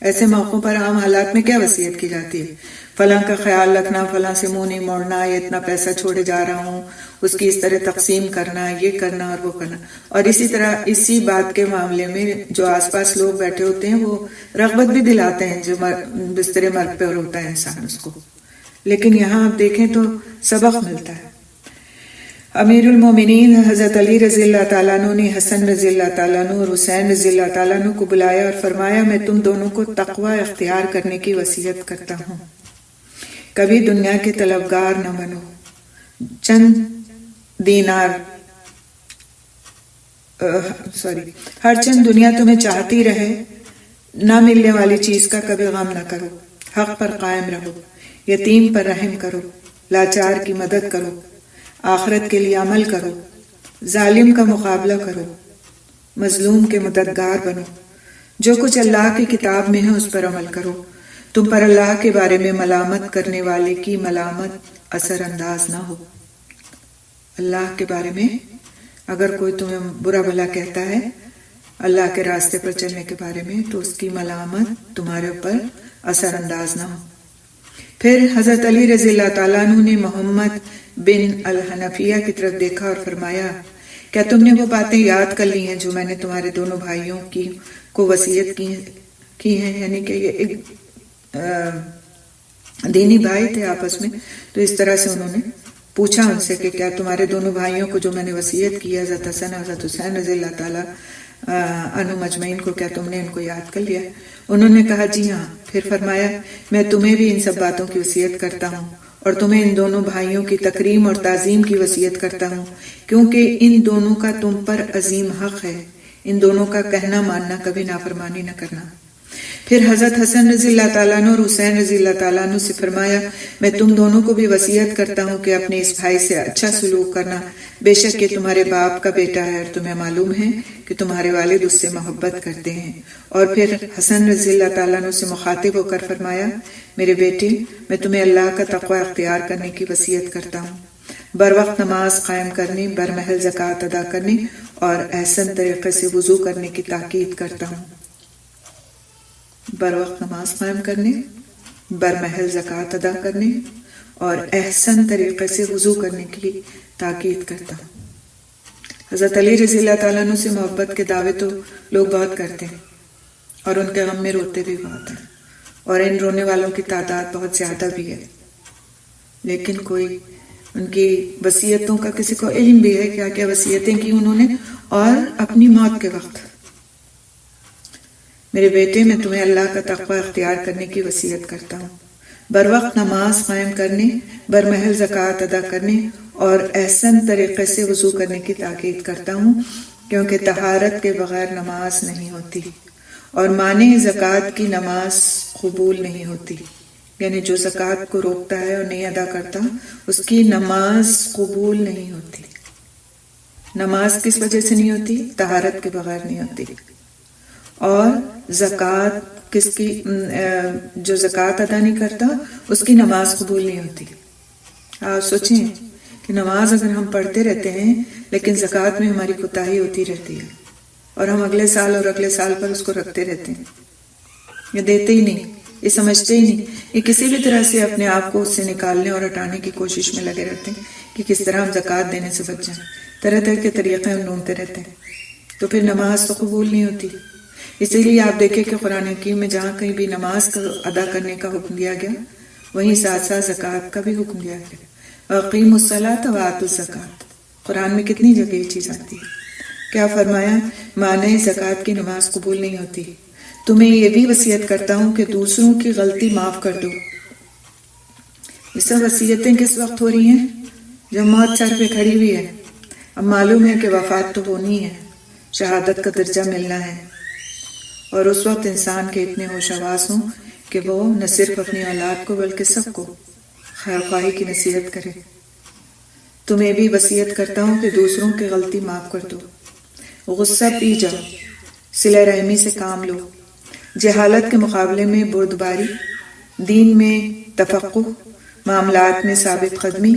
Speaker 2: ایسے موقعوں پر عام حالات میں کیا وصیت کی جاتی ہے؟ فلاں کا خیال رکھنا، فلاں سے منہ نہیں موڑنا، یہ اتنا پیسہ چھوڑے جا رہا ہوں، اس کی اس طرح تقسیم کرنا، یہ کرنا اور وہ کرنا۔ اور اسی طرح اسی بات کے معاملے میں جو آس پاس لوگ بیٹھے ہوتے ہیں وہ رغبت بھی دلاتے ہیں، جو بستر مرگ پہ ہوتا ہے انسان اس کو، لیکن یہاں آپ دیکھیں تو سبق ملتا ہے۔ امیر المومنین حضرت علی رضی اللہ تعالیٰ عنہ نے حسن رضی اللہ تعالیٰ عنہ اور حسین رضی اللہ تعالیٰ عنہ کو بلایا اور فرمایا میں تم دونوں کو تقوی اختیار کرنے کی وصیت کرتا ہوں، کبھی دنیا کے طلبگار نہ بنو، چند دینار ہر چند دنیا تمہیں چاہتی رہے، نہ ملنے والی چیز کا کبھی غم نہ کرو، حق پر قائم رہو، یتیم پر رحم کرو، لاچار کی مدد کرو، آخرت کے لیے عمل کرو، ظالم کا مقابلہ کرو، مظلوم کے مددگار بنو، جو کچھ اللہ کی کتاب میں ہے اس پر عمل کرو، تم پر اللہ کے بارے میں ملامت کرنے والے کی ملامت اثر انداز نہ ہو۔ اللہ کے بارے میں اگر کوئی تمہیں برا بھلا کہتا ہے اللہ کے راستے پر چلنے کے بارے میں تو اس کی ملامت تمہارے اوپر اثر انداز نہ ہو۔ پھر حضرت علی رضی اللہ تعالیٰ عنہ نے محمد بن الحنفیہ کی طرف دیکھا اور فرمایا کیا تم نے وہ باتیں یاد کر لی ہیں جو میں نے تمہارے دونوں بھائیوں کو وصیت کی ہیں؟ یعنی کہ یہ ایک دینی بھائی تھے آپس میں، تو اس طرح سے انہوں نے پوچھا ان سے کہ کیا تمہارے دونوں بھائیوں کو جو میں نے وصیت کی ہے حضرت حسن حضرت حسین رضی اللہ تعالیٰ عنہ مجمعین کو، کیا تم نے ان کو یاد کر لیا؟ انہوں نے کہا جی ہاں۔ پھر فرمایا میں تمہیں بھی ان سب باتوں کی وصیت کرتا ہوں اور تمہیں ان دونوں بھائیوں کی تکریم اور تعظیم کی وصیت کرتا ہوں، کیونکہ ان دونوں کا تم پر عظیم حق ہے، ان دونوں کا کہنا ماننا، کبھی نافرمانی نہ کرنا۔ پھر حضرت حسن رضی اللہ تعالیٰ عنہ اور حسین رضی اللہ تعالیٰ عنہ سے فرمایا میں تم دونوں کو بھی وصیت کرتا ہوں کہ اپنے اس بھائی سے اچھا سلوک کرنا، بے شک یہ تمہارے باپ کا بیٹا ہے اور تمہیں معلوم ہے کہ تمہارے والد اس سے محبت کرتے ہیں۔ اور پھر حسن رضی اللہ تعالیٰ عنہ سے مخاطب ہو کر فرمایا میرے بیٹے میں تمہیں اللہ کا تقوی اختیار کرنے کی وصیت کرتا ہوں، بر وقت نماز قائم کرنے، برمحل زکوٰۃ ادا کرنے اور احسن طریقے سے وضو کرنے کی تاکید کرتا ہوں۔ بر وقت نماز قائم کرنے، برمحل زکوٰۃ ادا کرنے اور احسن طریقے سے وضو کرنے کی تاکید کرتا ہوں۔ حضرت علی رضی اللہ تعالیٰ عنہ سے محبت کے دعوے تو لوگ بہت کرتے ہیں اور ان کے غم میں روتے بھی بہت ہیں، اور ان رونے والوں کی تعداد بہت زیادہ بھی ہے، لیکن کوئی ان کی وصیتوں کا کسی کو علم بھی ہے، کیا کیا وصیتیں کی انہوں نے، اور اپنی موت کے وقت میرے بیٹے میں تمہیں اللہ کا تقوی اختیار کرنے کی وصیت کرتا ہوں، بر وقت نماز قائم کرنے، برمحل زکوٰۃ ادا کرنے اور احسن طریقے سے وضو کرنے کی تاکید کرتا ہوں، کیونکہ طہارت کے بغیر نماز نہیں ہوتی اور مانع زکوٰۃ کی نماز قبول نہیں ہوتی، یعنی جو زکوٰۃ کو روکتا ہے اور نہیں ادا کرتا اس کی نماز قبول نہیں ہوتی۔ نماز کس وجہ سے نہیں ہوتی؟ طہارت کے بغیر نہیں ہوتی۔ اور زکوٰۃ کس کی، جو زکوٰۃ ادا نہیں کرتا اس کی نماز قبول نہیں ہوتی۔ آپ سوچیں کہ نماز اگر ہم پڑھتے رہتے ہیں لیکن زکوٰۃ میں ہماری کوتاہی ہوتی رہتی ہے اور ہم اگلے سال اور اگلے سال پر اس کو رکھتے رہتے ہیں، یہ دیتے ہی نہیں، یہ سمجھتے ہی نہیں، یہ کسی بھی طرح سے اپنے آپ کو اس سے نکالنے اور ہٹانے کی کوشش میں لگے رہتے ہیں کہ کس طرح ہم زکوٰۃ دینے سے بچ جائیں، طرح طرح کے طریقے ہم ڈھونڈتے رہتے ہیں، تو پھر نماز تو قبول نہیں ہوتی۔ اسی لیے آپ دیکھیں کہ قرآن حکیم میں جہاں کہیں بھی نماز کا ادا کرنے کا حکم دیا گیا وہیں ساتھ ساتھ زکوٰۃ کا بھی حکم دیا گیا۔ اقیموا الصلاۃ وآتوا الزکوٰۃ، قرآن میں کتنی جگہ یہ چیز آتی ہے۔ کیا فرمایا؟ مانع زکوٰۃ کی نماز قبول نہیں ہوتی۔ تمہیں یہ بھی وصیت کرتا ہوں کہ دوسروں کی غلطی معاف کر دو۔ یہ سب وصیتیں کس وقت ہو رہی ہیں؟ جب موت سر پہ کھڑی ہوئی ہے، اب معلوم ہے کہ وفات تو ہونی ہے، شہادت کا درجہ ملنا ہے، اور اس وقت انسان کے اتنے ہوش حواس ہوں کہ وہ نہ صرف اپنی اولاد کو بلکہ سب کو خیر خواہی کی نصیحت کرے۔ تمہیں بھی وصیت کرتا ہوں کہ دوسروں کی غلطی معاف کر دو، غصہ پی جاؤ، صلہ رحمی سے کام لو، جہالت کے مقابلے میں بردباری، دین میں تفقہ، معاملات میں ثابت قدمی،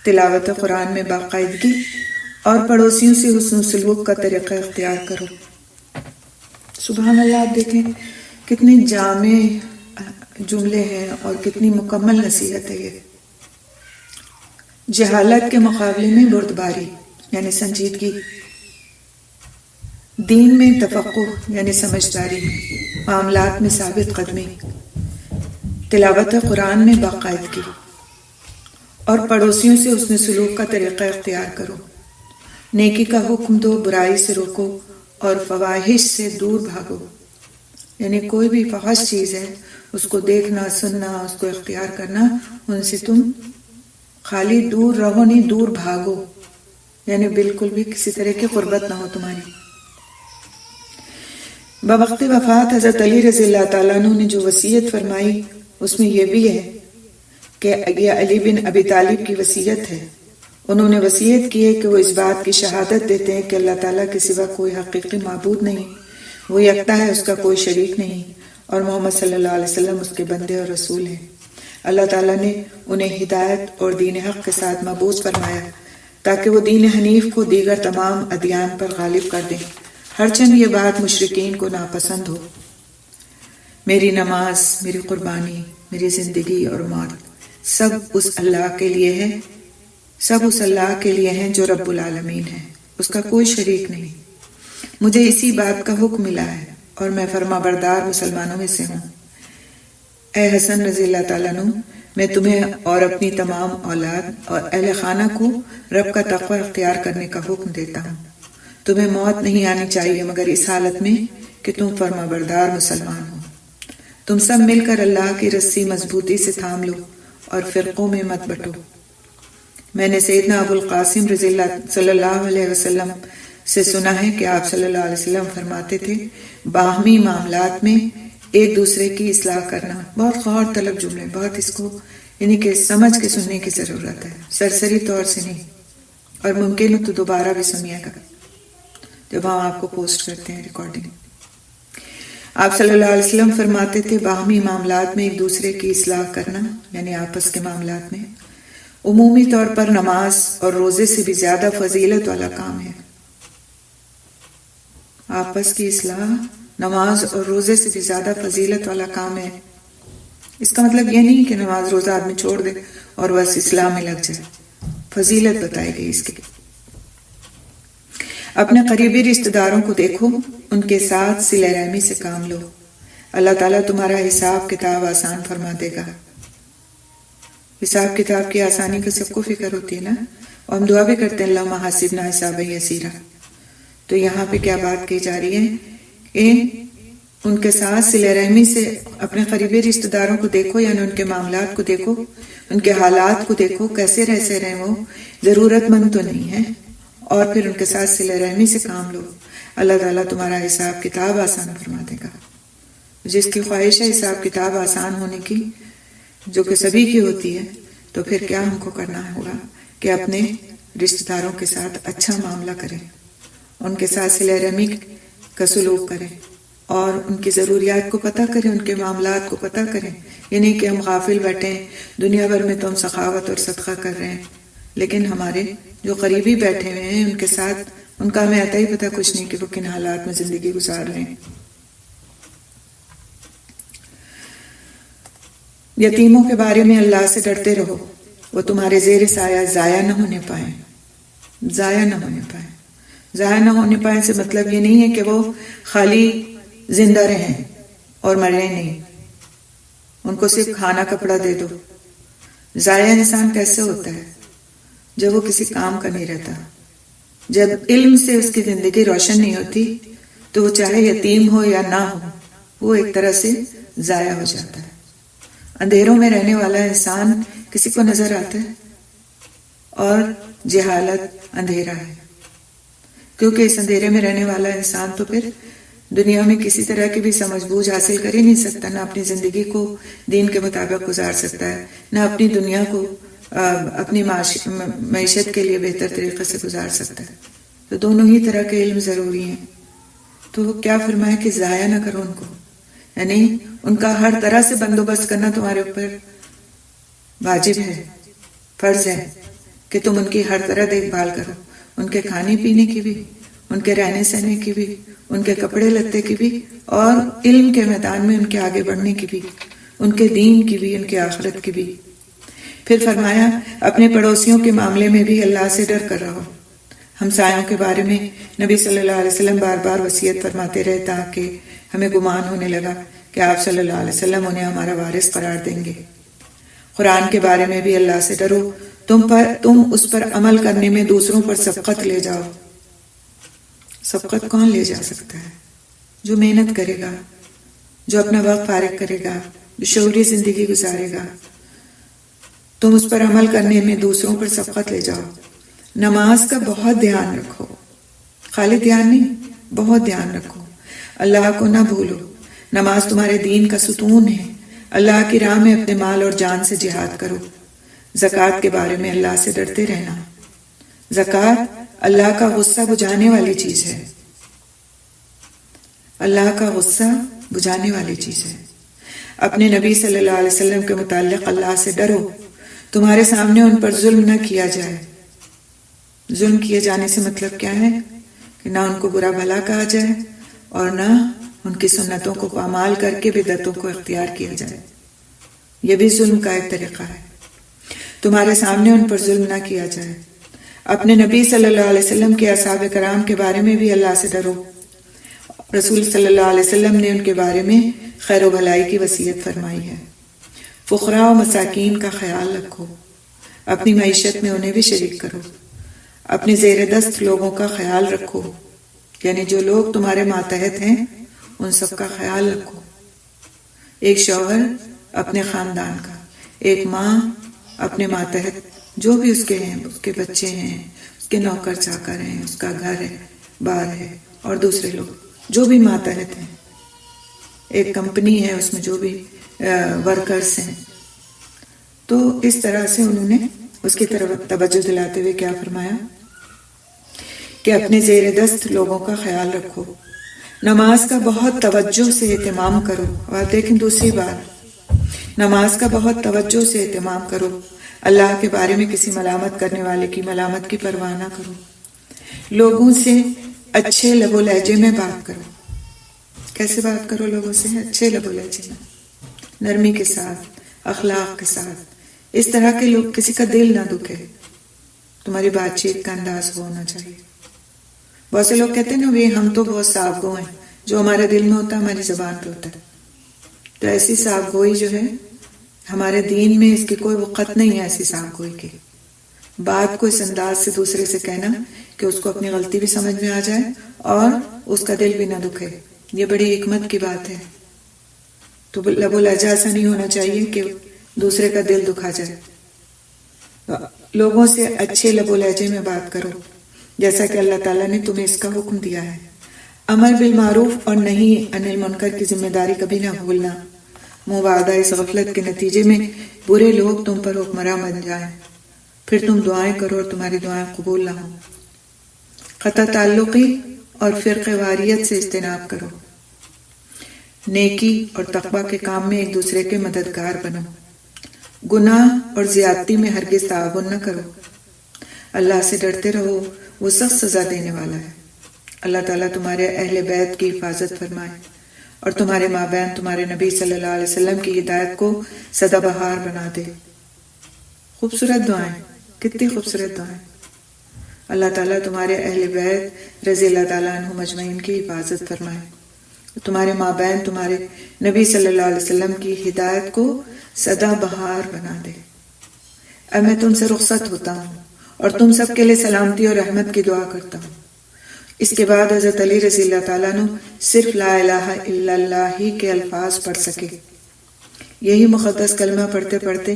Speaker 2: تلاوت قرآن میں باقاعدگی اور پڑوسیوں سے حسن سلوک کا طریقہ اختیار کرو۔ سبحان اللہ، آپ دیکھیں کتنے جامع جملے ہیں اور کتنی مکمل نصیحت ہے یہ۔ جہالت کے مقابلے میں بردباری یعنی سنجیدگی، دین میں تفقہ یعنی سمجھداری، معاملات میں ثابت قدمی، تلاوت قرآن میں باقاعدگی اور پڑوسیوں سے حسن سلوک کا طریقہ اختیار کرو۔ نیکی کا حکم دو، برائی سے روکو اور فواحش سے دور بھاگو، یعنی کوئی بھی فحش چیز ہے اس کو دیکھنا، سننا، اس کو اختیار کرنا، ان سے تم خالی دور رہو نہیں، دور بھاگو، یعنی بالکل بھی کسی طرح کی قربت نہ ہو تمہاری۔ بوقت وفات حضرت علی رضی اللہ تعالیٰ عنہ نے جو وصیت فرمائی اس میں یہ بھی ہے کہ یہ علی بن ابی طالب کی وصیت ہے۔ انہوں نے وصیت کی ہے کہ وہ اس بات کی شہادت دیتے ہیں کہ اللہ تعالیٰ کے سوا کوئی حقیقی معبود نہیں، وہ یکتا ہے، اس کا کوئی شریک نہیں، اور محمد صلی اللہ علیہ وسلم اس کے بندے اور رسول ہیں۔ اللہ تعالیٰ نے انہیں ہدایت اور دین حق کے ساتھ مبعوث فرمایا تاکہ وہ دین حنیف کو دیگر تمام ادیان پر غالب کر دیں، ہرچند یہ بات مشرکین کو ناپسند ہو۔ میری نماز، میری قربانی، میری زندگی اور موت سب اس اللہ کے لیے ہے، سب اس اللہ کے لیے ہیں جو رب العالمین ہے، اس کا کوئی شریک نہیں۔ مجھے اسی بات کا حکم ملا ہے اور میں فرما بردار مسلمانوں میں سے ہوں۔ اے حسن رضی اللہ تعالیٰ عنہ، میں تمہیں اور اپنی تمام اولاد اور اہل خانہ کو رب کا تقوی اختیار کرنے کا حکم دیتا ہوں۔ تمہیں موت نہیں آنی چاہیے مگر اس حالت میں کہ تم فرما بردار مسلمان ہو۔ تم سب مل کر اللہ کی رسی مضبوطی سے تھام لو اور فرقوں میں مت بٹو۔ میں نے سیدنا ابو القاسم رضی اللہ صلی اللہ علیہ وسلم سے سنا ہے کہ آپ صلی اللہ علیہ وسلم فرماتے تھے، باہمی معاملات میں ایک دوسرے کی اصلاح کرنا۔ بہت غور طلب جملے، بہت اس کو یعنی کہ سمجھ کے سننے کی ضرورت ہے، سرسری طور سے نہیں، اور ممکن ہو تو دوبارہ بھی سنیے گا جب ہم آپ کو پوسٹ کرتے ہیں ریکارڈنگ۔ آپ صلی اللہ علیہ وسلم فرماتے تھے، باہمی معاملات میں ایک دوسرے کی اصلاح کرنا، یعنی آپس کے معاملات میں، عمومی طور پر نماز اور روزے سے بھی زیادہ فضیلت والا کام ہے. آپس کی اصلاح نماز اور روزے سے بھی زیادہ فضیلت والا کام ہے. اس کا مطلب یہ نہیں کہ نماز روزہ آدمی چھوڑ دے اور بس اصلاح میں لگ جائے. فضیلت بتائی گئی اس کی. اپنے قریبی رشتہ داروں کو دیکھو، ان کے ساتھ صلہ رحمی سے کام لو. اللہ تعالیٰ تمہارا حساب کتاب آسان فرما دے گا. حساب کتاب کی آسانی کا سب کو فکر ہوتی ہے نا، اور ہم دعا بھی کرتے ہیں اللہم حاسبنا حسابا یسیرا. تو یہاں پہ کیا بات کی جا رہی ہے کہ ان کے ساتھ صلہ رحمی سے اپنے قریبی رشتہ داروں کو دیکھو، یعنی ان کے معاملات کو دیکھو، ان کے حالات کو دیکھو، کیسے رہتے رہیں، وہ ضرورت مند تو نہیں ہے، اور پھر ان کے ساتھ صلہ رحمی سے کام لو. اللہ تعالیٰ تمہارا حساب کتاب آسان فرما دے گا. جس کی خواہش ہے حساب کتاب آسان ہونے کی، جو کہ سبھی کی ہوتی ہے، تو پھر کیا ہم کو کرنا ہوگا کہ اپنے رشتہ داروں کے ساتھ اچھا معاملہ کریں، ان کے ساتھ صلہ رحمی کا سلوک کریں، اور ان کی ضروریات کو پتہ کریں، ان کے معاملات کو پتہ کریں. یہ نہیں کہ ہم غافل بیٹھیں، دنیا بھر میں تو ہم سخاوت اور صدقہ کر رہے ہیں، لیکن ہمارے جو قریبی بیٹھے ہوئے ہیں ان کے ساتھ ان کا ہمیں آتا ہی پتہ کچھ نہیں کہ وہ کن حالات میں زندگی گزار رہے ہیں. یتیموں کے بارے میں اللہ سے ڈرتے رہو، وہ تمہارے زیر سایہ ضائع نہ ہونے پائیں. ضائع نہ ہونے پائیں. ضائع نہ ہونے پائیں سے مطلب یہ نہیں ہے کہ وہ خالی زندہ رہیں اور مرے نہیں، ان کو صرف کھانا کپڑا دے دو. ضائع انسان کیسے ہوتا ہے؟ جب وہ کسی کام کا نہیں رہتا، جب علم سے اس کی زندگی روشن نہیں ہوتی، تو وہ چاہے یتیم ہو یا نہ ہو، وہ ایک طرح سے ضائع ہو جاتا ہے. اندھیروں میں رہنے والا انسان کسی کو نظر آتا ہے، اور جہالت اندھیرا ہے، کیونکہ اس اندھیرے میں رہنے والا انسان تو پھر دنیا میں کسی طرح کی بھی سمجھ بوجھ حاصل کر ہی نہیں سکتا، نہ اپنی زندگی کو دین کے مطابق گزار سکتا ہے، نہ اپنی دنیا کو اپنی معیشت کے لیے بہتر طریقے سے گزار سکتا ہے. تو دونوں ہی طرح کے علم ضروری ہیں. تو وہ کیا فرمایا کہ ضائع نہ کرو ان کو، یعنی ان کا ہر طرح سے بندوبست کرنا تمہارے اوپر واجب ہے، فرض ہے کہ تم ان کی ہر طرح دیکھ بھال کرو، ان کے کھانے پینے کی بھی، ان کے رہنے سہنے کی بھی، ان کے کپڑے لتے کی بھی، اور علم کے میدان میں ان کے آگے بڑھنے کی بھی، ان کے دین کی بھی، ان کے آخرت کی بھی. پھر فرمایا اپنے پڑوسیوں کے معاملے میں بھی اللہ سے ڈر کر رہو. ہمسایوں کے بارے میں نبی صلی اللہ علیہ وسلم بار بار وصیت فرماتے رہے، تاکہ ہمیں گمان ہونے لگا کہ آپ صلی اللہ علیہ وسلم انہیں ہمارا وارث قرار دیں گے. قرآن کے بارے میں بھی اللہ سے ڈرو، تم اس پر عمل کرنے میں دوسروں پر سبقت لے جاؤ. سبقت کون لے جا سکتا ہے؟ جو محنت کرے گا، جو اپنا وقت فارغ کرے گا، جو شعوری زندگی گزارے گا. تم اس پر عمل کرنے میں دوسروں پر سبقت لے جاؤ. نماز کا بہت دھیان رکھو، خالی دھیان نہیں، بہت دھیان رکھو. اللہ کو نہ بھولو. نماز تمہارے دین کا ستون ہے. اللہ کی راہ میں اپنے مال اور جان سے جہاد کرو. زکوٰۃ کے بارے میں اللہ سے ڈرتے رہنا. زکوٰۃ اللہ کا غصہ بجھانے والی چیز ہے. اللہ کا غصہ بجھانے والی چیز ہے. اپنے نبی صلی اللہ علیہ وسلم کے متعلق اللہ سے ڈرو. تمہارے سامنے ان پر ظلم نہ کیا جائے. ظلم کیے جانے سے مطلب کیا ہے؟ کہ نہ ان کو برا بھلا کہا جائے، اور نہ ان کی سنتوں کو پامال کر کے بدعتوں کو اختیار کیا جائے. یہ بھی ظلم کا ایک طریقہ ہے. تمہارے سامنے ان پر ظلم نہ کیا جائے. اپنے نبی صلی اللہ علیہ وسلم کے اصحاب کرام کے بارے میں بھی اللہ سے ڈرو. رسول صلی اللہ علیہ وسلم نے ان کے بارے میں خیر و بھلائی کی وصیت فرمائی ہے. فقراء و مساکین کا خیال رکھو. اپنی معیشت میں انہیں بھی شریک کرو. اپنے زیر دست لوگوں کا خیال رکھو، یعنی جو لوگ تمہارے ماتحت ہیں ان سب کا خیال رکھو. ایک شوہر اپنے خاندان کا، ایک ماں اپنے ماتحت جو بھی اس کے ہیں، اس کے بچے ہیں، اس کے نوکر چاکر ہیں، اس کا گھر ہے، بار ہے، اور دوسرے لوگ جو بھی ماتحت ہیں. ایک کمپنی ہے، اس میں جو بھی ورکرز ہیں. تو اس طرح سے انہوں نے اس کی طرف توجہ دلاتے ہوئے کیا فرمایا کہ اپنے زیر دست لوگوں کا خیال رکھو. نماز کا بہت توجہ سے اہتمام کرو. اور دیکھیں دوسری بات نماز کا بہت توجہ سے اہتمام کرو، اللہ کے بارے میں کسی ملامت کرنے والے کی ملامت کی پرواہ نہ کرو، لوگوں سے اچھے لب و لہجے میں بات کرو۔ کیسے بات کرو لوگوں سے؟ اچھے لب و لہجے میں، نرمی کے ساتھ، اخلاق کے ساتھ، اس طرح کے لوگ کسی کا دل نہ دکھے، تمہاری بات چیت کا انداز ہونا چاہیے۔ بہت سے لوگ کہتے ہیں نا ہم تو بہت صاف گو ہیں، جو ہمارے دل میں ہوتا ہے ہماری زبان پہ ہوتا ہے، تو ایسی صاف گوئی جو ہے ہمارے دین میں اس کی کوئی وقت نہیں ہے، ایسی صاف گوئی کی بات کو اس انداز سے دوسرے سے کہنا کہ اس کو اپنی غلطی بھی سمجھ میں آ جائے اور اس کا دل بھی نہ دکھے، یہ بڑی حکمت کی بات ہے۔ تو لب و لہجہ ایسا نہیں ہونا چاہیے کہ دوسرے کا دل دکھا جائے۔ لوگوں سے اچھے لب و لہجے میں بات کرو، جیسا کہ اللہ تعالیٰ نے تمہیں اس کا حکم دیا ہے۔ امر بالمعروف اور نہیں عن المنکر کی ذمہ داری کبھی نہ بھولنا، مبادہ اس غفلت کے نتیجے میں برے لوگ تم پر حکمراں بن جائیں، پھر تم دعائیں کرو اور تمہاری دعائیں قبول نہ ہوں۔ قطع تعلقی اور فرقہ واریت سے اجتناب کرو، نیکی اور تقوی کے کام میں ایک دوسرے کے مددگار بنو، گناہ اور زیادتی میں ہرگز تعاون نہ کرو، اللہ سے ڈرتے رہو، وہ سخت سزا دینے والا ہے۔ اللہ تعالیٰ تمہارے اہل بیت کی حفاظت فرمائے اور تمہارے مابین تمہارے نبی صلی اللہ علیہ وسلم کی ہدایت کو سدا بہار بنا دے۔ خوبصورت دعائیں، کتنی خوبصورت دعائیں۔ اللہ تعالیٰ تمہارے اہل بیت رضی اللہ تعالیٰ عنہ مجمعین کی حفاظت فرمائے، تمہارے مابین تمہارے نبی صلی اللہ علیہ وسلم کی ہدایت کو سدا بہار بنا دے۔ اب میں تم سے رخصت ہوتا ہوں اور تم سب کے لیے سلامتی اور رحمت کی دعا کرتا ہوں۔ اس کے بعد حضرت علی رضی اللہ تعالیٰ عنہ صرف لا الہ الا اللہ ہی کے الفاظ پڑھ سکے۔ یہی مقدس کلمہ پڑھتے پڑھتے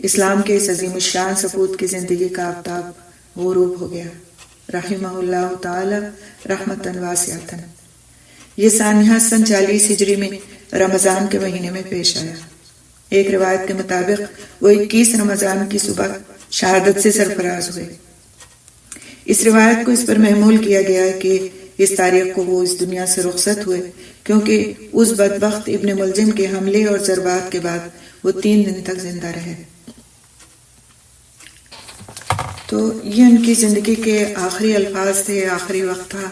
Speaker 2: اسلام کے اس عظیم الشان سپوت کی زندگی کا آفتاب غروب ہو گیا، رحمہ اللہ تعالی رحمتاً واسعۃ۔ یہ سانحہ سن 40 ہجری میں رمضان کے مہینے میں پیش آیا۔ ایک روایت کے مطابق وہ 21 رمضان کی صبح شہادت سے سرفراز ہوئے۔ اس روایت کو اس پر محمول کیا گیا ہے کہ اس تاریخ کو وہ اس دنیا سے رخصت ہوئے کیونکہ اس بدبخت ابن ملجم کے حملے اور ضربات کے بعد وہ 3 دن تک زندہ رہے۔ تو یہ ان کی زندگی کے آخری الفاظ تھے، آخری وقت تھا،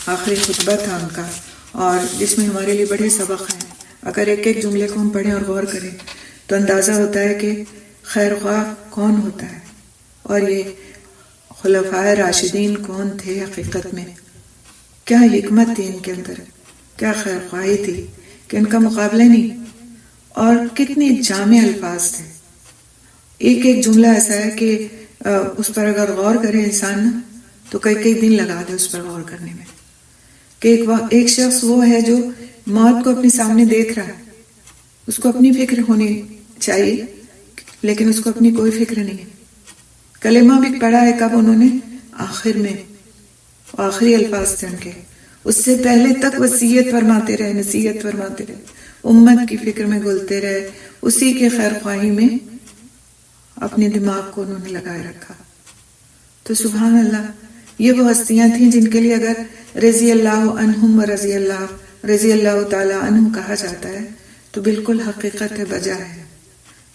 Speaker 2: آخری خطبہ تھا ان کا، اور جس میں ہمارے لیے بڑے سبق ہیں۔ اگر ایک ایک جملے کو ہم پڑھیں اور غور کریں تو اندازہ ہوتا ہے کہ خیر خواہ کون ہوتا ہے اور یہ خلفائے راشدین کون تھے، حقیقت میں کیا حکمت تھی ان کے اندر، کیا خیر خواہی تھی کہ ان کا مقابلہ نہیں، اور کتنی جامع الفاظ تھے۔ ایک ایک جملہ ایسا ہے کہ اس پر اگر غور کرے انسان تو کئی دن لگا دے اس پر غور کرنے میں، کہ ایک شخص وہ ہے جو موت کو اپنے سامنے دیکھ رہا ہے، اس کو اپنی فکر ہونی چاہیے لیکن اس کو اپنی کوئی فکر نہیں ہے۔ کلمہ بھی پڑھا ہے کب انہوں نے؟ آخر میں، آخری الفاظ تھے ان کے، اس سے پہلے تک وصیت فرماتے رہے، نصیحت فرماتے رہے، امت کی فکر میں گھلتے رہے، اسی کے خیر خواہی میں اپنے دماغ کو انہوں نے لگائے رکھا۔ تو سبحان اللہ، یہ وہ ہستیاں تھیں جن کے لیے اگر رضی اللہ عنہم و رضی اللہ تعالی عنہ کہا جاتا ہے تو بالکل حقیقت ہے، بجا ہے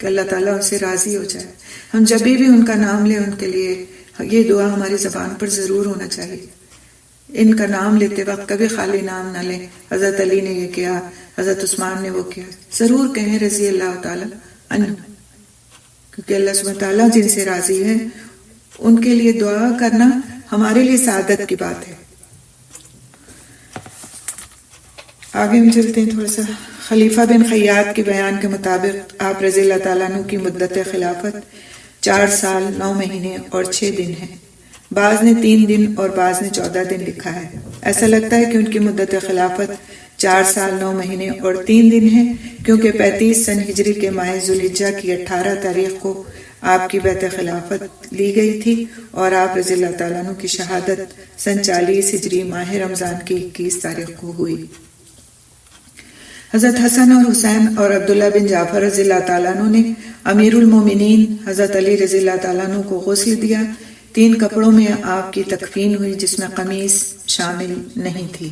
Speaker 2: کہ اللہ تعالیٰ ان سے راضی ہو جائے۔ ہم جب بھی ان کا نام لیں، ان کے لیے یہ دعا ہماری زبان پر ضرور ہونا چاہیے۔ ان کا نام لیتے وقت کبھی خالی نام نہ لیں، حضرت علی نے یہ کیا، حضرت عثمان نے وہ کیا، ضرور کہیں رضی اللہ تعالیٰ عنہ، کیونکہ اللہ سبحانہ تعالیٰ جن سے راضی ہے ان کے لیے دعا کرنا ہمارے لیے سعادت کی بات ہے۔ آگے ہم چلتے ہیں تھوڑا سا۔ خلیفہ بن خیاط کے بیان کے مطابق آپ رضی اللہ تعالیٰ عنہ کی مدت خلافت 4 سال 9 مہینے اور 6 دن ہے۔ بعض نے 3 دن اور بعض نے 14 دن لکھا ہے۔ ایسا لگتا ہے کہ ان کی مدت خلافت 4 سال 9 مہینے اور 3 دن ہے، کیونکہ 35 سن ہجری کے ماہ ذوالحجہ کی 18 تاریخ کو آپ کی بیعت خلافت لی گئی تھی اور آپ رضی اللہ تعالیٰ عنہ کی شہادت سن 40 ہجری ماہ رمضان کی 21 تاریخ کو ہوئی۔ حضرت حسن اور حسین اور عبداللہ بن جعفر رضی اللہ تعالیٰ عنہ نے امیر المومنین حضرت علی رضی اللہ تعالیٰ عنہ کو غسل دیا۔ 3 کپڑوں میں آپ کی تکفین ہوئی جس میں قمیص شامل نہیں تھی۔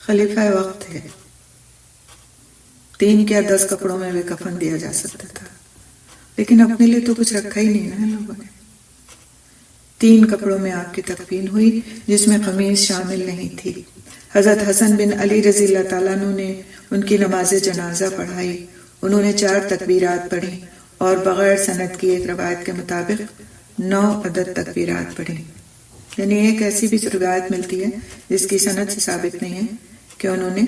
Speaker 2: خلیفہ وقت ہے، 3 یا 10 کپڑوں میں بھی کفن دیا جا سکتا تھا، لیکن اپنے لیے تو کچھ رکھا ہی نہیں نا لوگوں نے۔ 3 کپڑوں میں آپ کی تکفین ہوئی جس میں قمیص شامل نہیں تھی۔ حضرت حسن بن علی رضی اللہ تعالیٰ عنہ نے ان کی نماز جنازہ پڑھائی۔ انہوں نے 4 تکبیرات پڑھی اور بغیر سند کی ایک روایت کے مطابق 9 عدد تکبیرات پڑھی۔ یعنی ایک ایسی بھی روایت ملتی ہے جس کی سند سے ثابت نہیں ہے کہ انہوں نے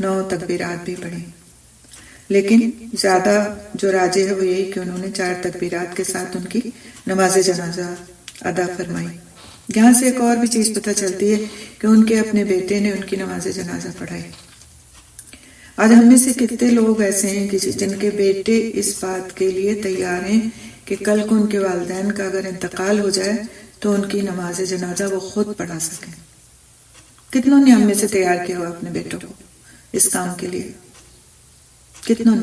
Speaker 2: 9 تکبیرات بھی پڑھی، لیکن زیادہ جو راجح ہے وہ یہی کہ انہوں نے 4 تکبیرات کے ساتھ ان کی نماز جنازہ ادا فرمائی۔ یہاں سے ایک اور بھی چیز پتہ چلتی ہے کہ ان کے اپنے بیٹے نے ان کی نماز جنازہ پڑھائی۔ آج ہم میں سے کتنے لوگ ایسے ہیں کہ جن کے بیٹے اس بات کے لیے تیار ہیں کہ کل کو ان کے والدین کا اگر انتقال ہو جائے تو ان کی نماز جنازہ وہ خود پڑھا سکیں۔ کتنوں نے ہم میں سے تیار کیا ہوا اپنے بیٹوں کو اس کام کے لیے؟ کتنوں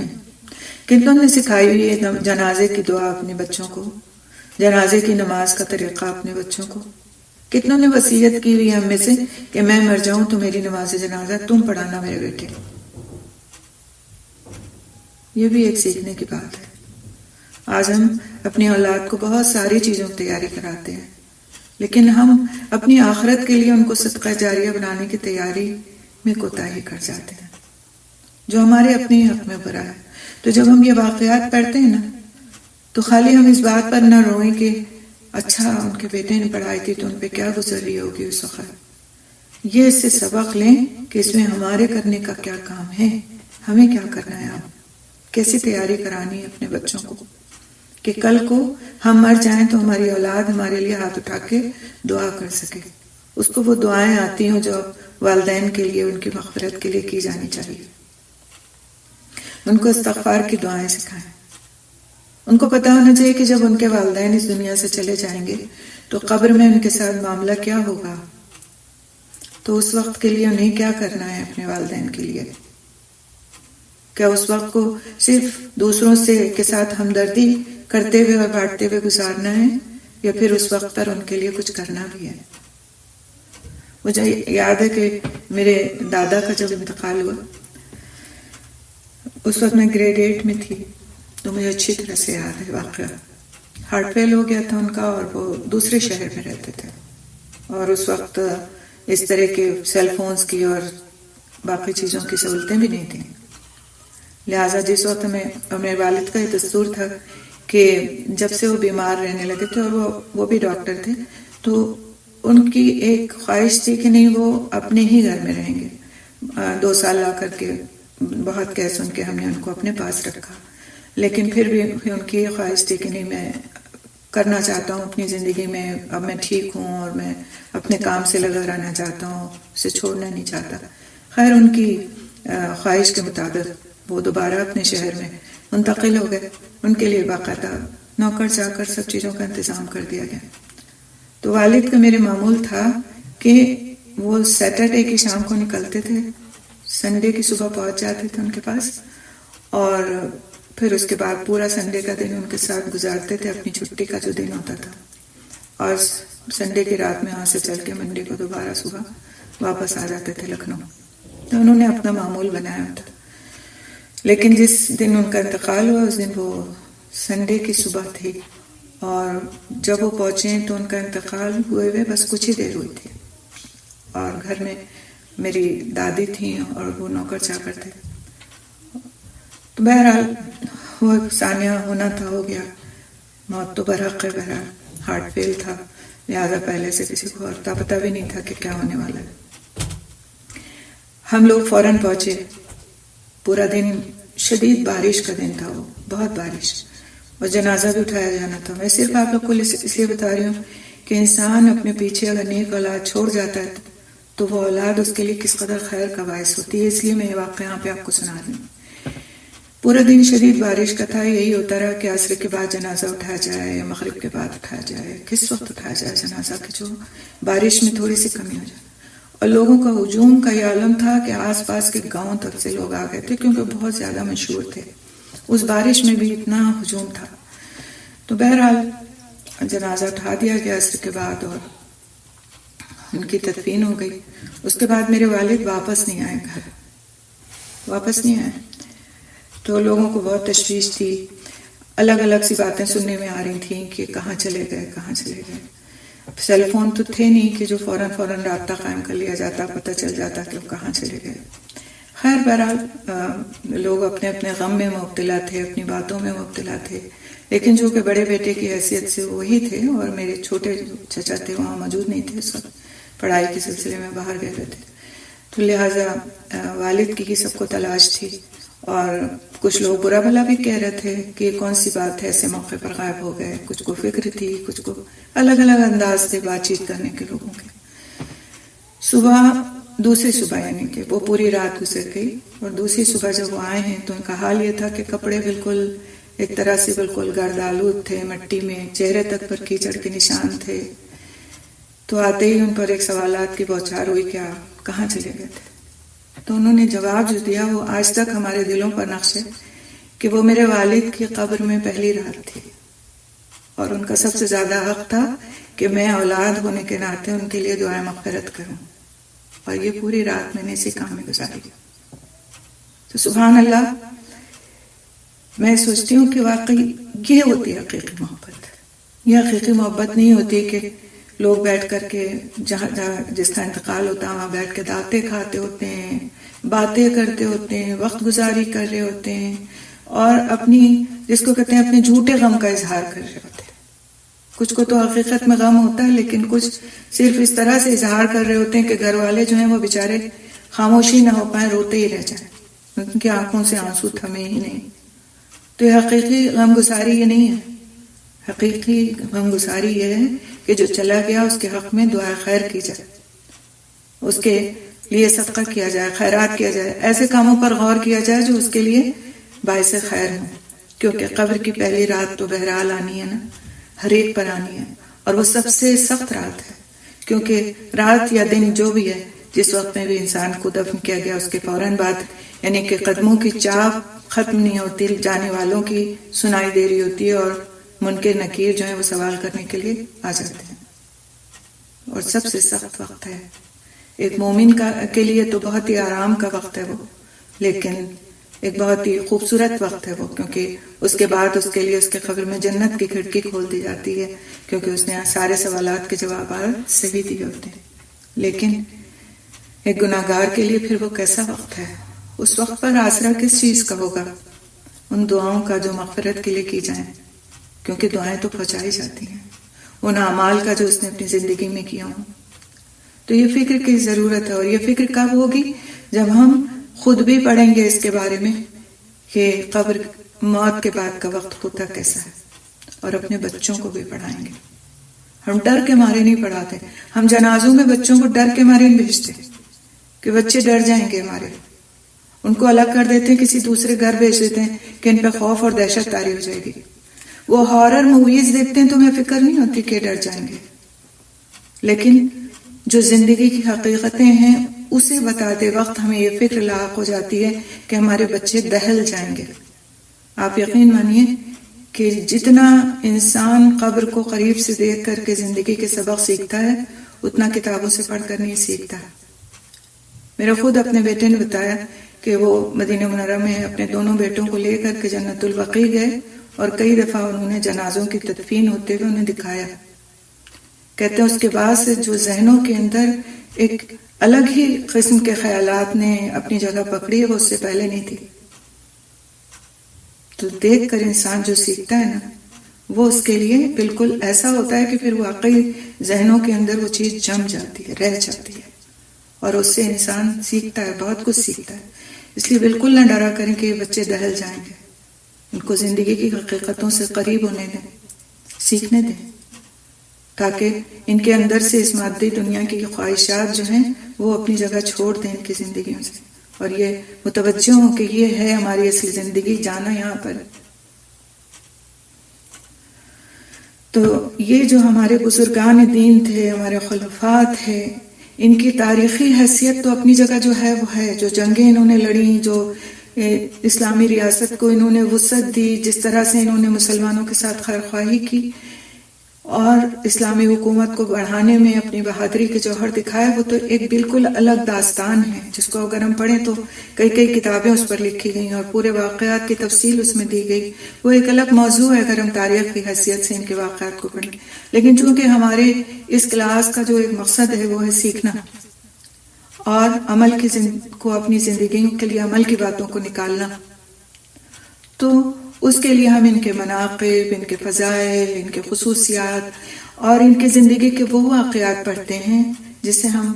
Speaker 2: نے سکھائی ہوئی ہے جنازے کی دعا اپنے بچوں کو، جنازے کی نماز کا طریقہ اپنے بچوں کو؟ کتنوں نے وصیت کی ہوئی ہے ہم میں سے کہ میں مر جاؤں تو میری نماز جنازہ تم پڑھانا میرے بیٹے؟ یہ بھی ایک سیکھنے کی بات ہے۔ آج ہم اپنی اولاد کو بہت ساری چیزوں کی تیاری کراتے ہیں، لیکن ہم اپنی آخرت کے لیے ان کو صدقہ جاریہ بنانے کی تیاری میں کوتاہی کر جاتے ہیں، جو ہمارے اپنے حق میں برا ہے۔ تو جب ہم یہ واقعات پڑھتے ہیں نا تو خالی ہم اس بات پر نہ روئیں کہ اچھا ان کے بیٹے نے پڑھائی تھی تو ان پہ کیا گزر رہی ہوگی اس وقت، یہ اس سے سبق لیں کہ اس میں ہمارے کرنے کا کیا کام ہے، ہمیں کیا کرنا ہے، کیسی تیاری کرانی ہے اپنے بچوں کو کہ کل کو ہم مر جائیں تو ہماری اولاد ہمارے لیے ہاتھ اٹھا کے دعا کر سکے، اس کو وہ دعائیں آتی ہوں جو والدین کے لیے ان کی مغفرت کے لیے کی جانی چاہیے۔ ان کو استغفار کی دعائیں سکھائیں۔ ان کو پتہ ہونا چاہیے کہ جب ان کے والدین اس دنیا سے چلے جائیں گے تو قبر میں ان کے ساتھ معاملہ کیا ہوگا، تو اس وقت کے لیے انہیں کیا کرنا ہے اپنے والدین کے لیے۔ کیا اس وقت کو صرف دوسروں سے کے ساتھ ہمدردی کرتے ہوئے اور بانٹتے ہوئے گزارنا ہے، یا پھر اس وقت پر ان کے لیے کچھ کرنا بھی ہے؟ مجھے یاد ہے کہ میرے دادا کا جب انتقال ہوا اس وقت میں گریڈ 8 میں تھی، تو مجھے اچھی طرح سے یاد ہے واقعہ۔ ہارٹ فیل ہو گیا تھا ان کا اور وہ دوسرے شہر میں رہتے تھے، اور اس وقت اس طرح کے سیل فونز کی اور باقی چیزوں کی سہولتیں بھی نہیں تھیں، لہٰذا جس وقت میرے والد کا یہ دستور تھا کہ جب سے وہ بیمار رہنے لگے تھے اور وہ بھی ڈاکٹر تھے، تو ان کی ایک خواہش تھی کہ نہیں وہ اپنے ہی گھر میں رہیں گے۔ 2 سال لا کر کے بہت کہہ سن کے ہم نے ان کو اپنے پاس رکھا، لیکن پھر بھی ان کی یہ خواہش تھی کہ نہیں میں کرنا چاہتا ہوں اپنی زندگی میں، اب میں ٹھیک ہوں اور میں اپنے کام سے لگا رہنا چاہتا ہوں، اسے چھوڑنا نہیں چاہتا۔ خیر ان کی خواہش کے مطابق وہ دوبارہ اپنے شہر میں منتقل ہو گئے۔ ان کے لیے باقاعدہ نوکر جا کر سب چیزوں کا انتظام کر دیا گیا۔ تو والد کا میرے معمول تھا کہ وہ سیٹرڈے کی شام کو نکلتے تھے، سنڈے کی صبح پہنچ جاتے تھے ان کے پاس، اور پھر اس کے بعد پورا سنڈے کا دن ان کے ساتھ گزارتے تھے، اپنی چھٹی کا جو دن ہوتا تھا، اور سنڈے کی رات میں وہاں سے چل کے منڈے کو دوبارہ صبح واپس آ جاتے تھے لکھنؤ۔ تو انہوں نے اپنا معمول بنایا تھا، لیکن جس دن ان کا انتقال ہوا اس دن وہ سنڈے کی صبح تھی، اور جب وہ پہنچے تو ان کا انتقال ہوئے بس کچھ ہی دیر ہوئی تھی، اور گھر میں میری دادی تھیں اور وہ نوکر چاکر تھے۔ تو بہرحال وہ سانیہ ہونا تھا، ہو گیا، موت تو برحق ہے، بہرحال ہارٹ فیل تھا، لہٰذا پہلے سے کسی کو اور پتہ بھی نہیں تھا کہ کیا ہونے والا ہے۔ ہم لوگ فوراً پہنچے، پورا دن شدید بارش کا دن تھا، وہ بہت بارش، اور جنازہ بھی اٹھایا جانا تھا۔ میں صرف آپ لوگ کو اس لیے بتا رہی ہوں کہ انسان اپنے پیچھے اگر نیک اولاد چھوڑ جاتا ہے تو وہ اولاد اس کے لیے کس قدر خیر کا باعث ہوتی ہے، اس لیے میں یہ واقعہ یہاں پہ آپ کو سنا رہی ہوں۔ پورا دن شدید بارش کا تھا، یہی ہوتا رہا کہ عصر کے بعد جنازہ اٹھایا جائے یا مغرب کے بعد اٹھایا جائے، کس وقت اٹھایا جائے جنازہ کہ جو بارش میں تھوڑی سی کمی ہو جائے۔ اور لوگوں کا ہجوم کا یہ عالم تھا کہ آس پاس کے گاؤں تک سے لوگ آ گئے تھے، کیونکہ بہت زیادہ مشہور تھے، اس بارش میں بھی اتنا ہجوم تھا۔ تو بہرحال جنازہ اٹھا دیا گیا عصر کے بعد، اور ان کی تدفین ہو گئی۔ اس کے بعد میرے والد واپس نہیں آئے گھر، واپس نہیں آئے۔ تو لوگوں کو بہت تشویش تھی، الگ الگ سی باتیں سننے میں آ رہی تھیں کہ کہاں چلے گئے. سیل فون تو تھے نہیں کہ جو فوراً رابطہ قائم کر لیا جاتا، پتہ چل جاتا کہ وہ کہاں چلے گئے. خیر بہرحال لوگ اپنے اپنے غم میں مبتلا تھے، اپنی باتوں میں مبتلا تھے، لیکن جو کہ بڑے بیٹے کی حیثیت سے وہی تھے، اور میرے چھوٹے چچا تھے وہاں موجود نہیں تھے اس وقت، پڑھائی کے سلسلے میں باہر گئے ہوئے تھے. تو لہٰذا والد کی سب کو تلاش تھی، اور کچھ لوگ برا بھلا بھی کہہ رہے تھے کہ یہ کون سی بات ہے ایسے موقع پر غائب ہو گئے. کچھ کو فکر تھی، کچھ کو الگ الگ انداز تھے بات چیت کرنے کے لوگوں کے. دوسری صبح یعنی کہ وہ پوری رات گزر گئی، اور دوسری صبح جب وہ آئے ہیں تو ان کا حال یہ تھا کہ کپڑے بالکل ایک طرح سے بالکل گرد آلود تھے، مٹی میں، چہرے تک پر کیچڑ کے نشان تھے. تو آتے ہی ان پر ایک سوالات کی بوچھار ہوئی کہ آپ کہاں چلے گئے تھے. تو انہوں نے جواب جو دیا وہ آج تک ہمارے دلوں پر نقش ہے کہ وہ میرے والد کی قبر میں پہلی رات تھی، اور ان کا سب سے زیادہ حق تھا کہ میں اولاد ہونے کے ناطے ان کے لیے دعائیں مغفرت کروں، اور یہ پوری رات میں نے اسی کام میں گزاری. تو سبحان اللہ، میں سوچتی ہوں کہ واقعی یہ ہوتی ہے حقیقی محبت. یہ حقیقی محبت نہیں ہوتی کہ لوگ بیٹھ کر کے جہاں جس کا انتقال ہوتا ہے وہاں بیٹھ کے دعوتیں کھاتے ہوتے ہیں، باتیں کرتے ہوتے ہیں، وقت گزاری کر رہے ہوتے ہیں، اور اپنی جس کو کہتے ہیں اپنے جھوٹے غم کا اظہار کر رہے ہوتے ہیں. کچھ کو تو حقیقت میں غم ہوتا ہے، لیکن کچھ صرف اس طرح سے اظہار کر رہے ہوتے ہیں کہ گھر والے جو ہیں وہ بیچارے خاموشی نہ ہو پائیں، روتے ہی رہ جائیں، ان کی آنکھوں سے آنسو تھمے ہی نہیں. تو یہ حقیقی غم گساری یہ نہیں ہے. حقیقی غم گساری یہ ہے کہ جو چلا گیا اس کے حق میں دعا خیر کی جائے، اس کے لیے صدقہ کیا جائے، خیرات کیا جائے، ایسے کاموں پر غور کیا جائے جو اس کے لیے باعث خیر ہوں. کیونکہ قبر کی پہلی رات تو بہرحال آنی ہے نا، ہر ایک پر آنی ہے، اور وہ سب سے سخت رات ہے. کیونکہ رات یا دن جو بھی ہے، جس وقت میں بھی انسان کو دفن کیا گیا اس کے فوراً بعد یعنی کہ قدموں کی چاپ ختم نہیں ہوتی، جانے والوں کی سنائی دے رہی ہوتی ہے، اور منکر نکیر جو ہیں وہ سوال کرنے کے لیے آ جاتے ہیں. اور سب سے سخت وقت ہے. ایک مومن کے لیے تو بہت ہی آرام کا وقت ہے وہ، لیکن ایک بہت ہی خوبصورت وقت ہے وہ، کیونکہ اس کے بعد اس کے لیے اس کے قبر میں جنت کی کھڑکی کھول دی جاتی ہے، کیونکہ اس نے سارے سوالات کے جوابات صحیح دیے ہوتے ہیں. لیکن ایک گناہگار کے لیے پھر وہ کیسا وقت ہے؟ اس وقت پر آسرا کس چیز کا ہوگا؟ ان دعاؤں کا جو مغفرت کے لیے کی جائیں، کیونکہ دعائیں تو پہنچائی جاتی ہیں، ان اعمال کا جو اس نے اپنی زندگی میں کیا ہوں. تو یہ فکر کی ضرورت ہے. اور یہ فکر کب ہوگی؟ جب ہم خود بھی پڑھیں گے اس کے بارے میں کہ قبر موت کے بعد کا وقت ہوتا کیسا ہے، اور اپنے بچوں کو بھی پڑھائیں گے. ہم ڈر کے مارے نہیں پڑھاتے. ہم جنازوں میں بچوں کو ڈر کے مارے نہیں بھیجتے کہ بچے ڈر جائیں گے ہمارے، ان کو الگ کر دیتے ہیں، کسی دوسرے گھر بھیج دیتے ہیں کہ ان پہ خوف اور دہشت طاری ہو جائے گی. وہ ہارر موویز دیکھتے ہیں تو انہیں فکر نہیں ہوتی کہ ڈر جائیں گے. لیکن جو زندگی کی حقیقتیں ہیں اسے بتاتے وقت ہمیں یہ فکر لاحق ہو جاتی ہے کہ ہمارے بچے دہل جائیں گے. آپ یقین مانیے کہ جتنا انسان قبر کو قریب سے دیکھ کر کے زندگی کے سبق سیکھتا ہے اتنا کتابوں سے پڑھ کر نہیں سیکھتا. میرا خود اپنے بیٹے نے بتایا کہ وہ مدینہ منورہ میں اپنے دونوں بیٹوں کو لے کر کے جنت البقیع گئے، اور کئی دفعہ انہوں نے جنازوں کی تدفین ہوتے ہوئے انہیں دکھایا. کہتے ہیں اس کے بعد سے جو ذہنوں کے اندر ایک الگ ہی قسم کے خیالات نے اپنی جگہ پکڑی ہے وہ اس سے پہلے نہیں تھی. تو دیکھ کر انسان جو سیکھتا ہے نا وہ اس کے لیے بالکل ایسا ہوتا ہے کہ پھر واقعی ذہنوں کے اندر وہ چیز جم جاتی ہے، رہ جاتی ہے، اور اس سے انسان سیکھتا ہے، بہت کچھ سیکھتا ہے. اس لیے بالکل نہ ڈرا کریں کہ یہ بچے دہل جائیں گے. ان کو زندگی کی حقیقتوں سے قریب ہونے دیں، سیکھنے دیں، تاکہ ان کے اندر سے اس مادی دنیا کی خواہشات جو ہیں وہ اپنی جگہ چھوڑ دیں ان کی زندگیوں سے، اور یہ متوجہ ہوں کہ یہ ہے ہماری اصلی زندگی، جانا یہاں پر. تو یہ جو ہمارے بزرگان دین تھے، ہمارے خلفاء تھے، ان کی تاریخی حیثیت تو اپنی جگہ جو ہے وہ ہے. جو جنگیں انہوں نے لڑیں، جو اسلامی ریاست کو انہوں نے وسعت دی، جس طرح سے انہوں نے مسلمانوں کے ساتھ خیر خواہی کی، اور اسلامی حکومت کو بڑھانے میں اپنی بہادری کے جوہر دکھایا، وہ تو ایک بالکل الگ داستان ہے جس کو اگر ہم پڑھیں تو کئی کتابیں اس پر لکھی گئیں اور پورے واقعات کی تفصیل اس میں دی گئی. وہ ایک الگ موضوع ہے اگر ہم تاریخ کی حیثیت سے ان کے واقعات کو پڑھیں. لیکن چونکہ ہمارے اس کلاس کا جو ایک مقصد ہے وہ ہے سیکھنا اور عمل کو اپنی زندگیوں کے لیے عمل کی باتوں کو نکالنا، تو اس کے لیے ہم ان کے مناقب، ان کے فضائل، ان کے خصوصیات اور ان کی زندگی کے وہ واقعات پڑھتے ہیں جس سے ہم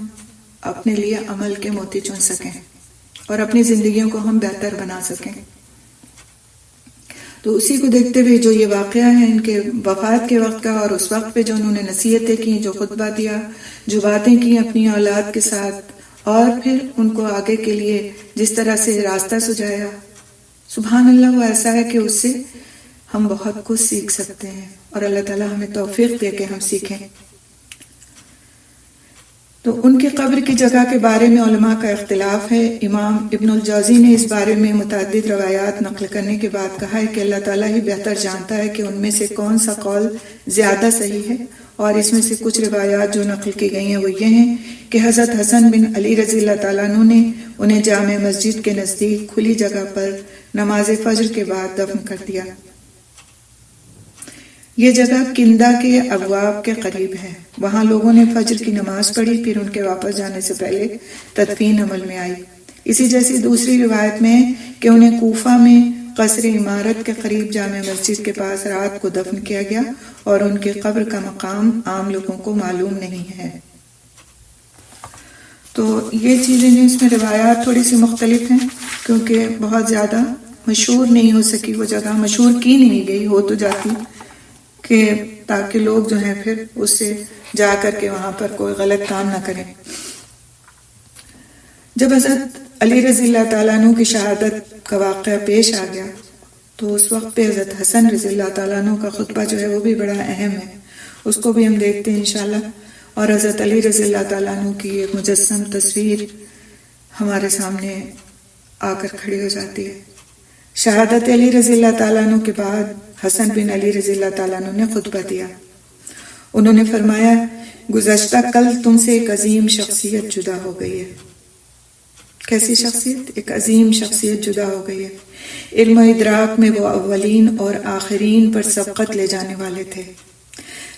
Speaker 2: اپنے لیے عمل کے موتی چن سکیں اور اپنی زندگیوں کو ہم بہتر بنا سکیں. تو اسی کو دیکھتے ہوئے جو یہ واقعہ ہے ان کے وفات کے وقت کا اور اس وقت پہ جو انہوں نے نصیحتیں کی، جو خطبہ دیا، جو باتیں کی اپنی اولاد کے ساتھ، اور پھر ان کو آگے کے لیے جس طرح سے راستہ سجایا، سبحان اللہ، وہ ایسا ہے کہ اس سے ہم بہت کچھ سیکھ سکتے ہیں اور اللہ تعالیٰ ہمیں توفیق دے کے ہم سیکھیں. تو ان کی قبر کی جگہ کے بارے میں علماء کا اختلاف ہے. امام ابن الجوزی نے اس بارے میں متعدد روایات نقل کرنے کے بعد کہا ہے کہ اللہ تعالیٰ ہی بہتر جانتا ہے کہ ان میں سے کون سا قول زیادہ صحیح ہے، اور اس میں سے کچھ روایات جو نقل کی گئی ہیں وہ یہ ہیں کہ حضرت حسن بن علی رضی اللہ تعالیٰ عنہ نے انہیں جامع مسجد کے نزدیک کھلی جگہ پر نماز فجر کے بعد دفن کر دیا. یہ جگہ کندہ کے ابواب کے قریب ہے. وہاں لوگوں نے فجر کی نماز پڑھی، پھر ان کے واپس جانے سے پہلے تدفین عمل میں آئی. اسی جیسی دوسری روایت میں کہ انہیں کوفہ میں قصر عمارت کے قریب جامع مسجد کے پاس رات کو دفن کیا گیا اور ان کی قبر کا مقام عام لوگوں کو معلوم نہیں ہے. تو یہ چیزیں جو اس میں روایات تھوڑی سی مختلف ہیں کیونکہ بہت زیادہ مشہور نہیں ہو سکی وہ جگہ، مشہور کی نہیں گئی، ہو تو جاتی کہ تاکہ لوگ جو ہیں پھر اس سے جا کر کے وہاں پر کوئی غلط کام نہ کریں. جب حضرت علی رضی اللہ تعالیٰ عنہ کی شہادت کا واقعہ پیش آ گیا تو اس وقت پہ حضرت حسن رضی اللہ تعالیٰ عنہ کا خطبہ جو ہے وہ بھی بڑا اہم ہے، اس کو بھی ہم دیکھتے ہیں انشاءاللہ. اور حضرت علی رضی اللہ تعالیٰ عنہ کی ایک مجسم تصویر ہمارے سامنے آ کر کھڑی ہو جاتی ہے. شہادت علی رضی اللہ تعالیٰ عنہ کے بعد حسن بن علی رضی اللہ تعالیٰ عنہ نے خطبہ دیا. انہوں نے فرمایا، گزشتہ کل تم سے ایک عظیم شخصیت جدا ہو گئی ہے. کیسی شخصیت؟ ایک عظیم شخصیت جدا ہو گئی ہے. علم و ادراک میں وہ اولین اور آخرین پر سبقت لے جانے والے تھے.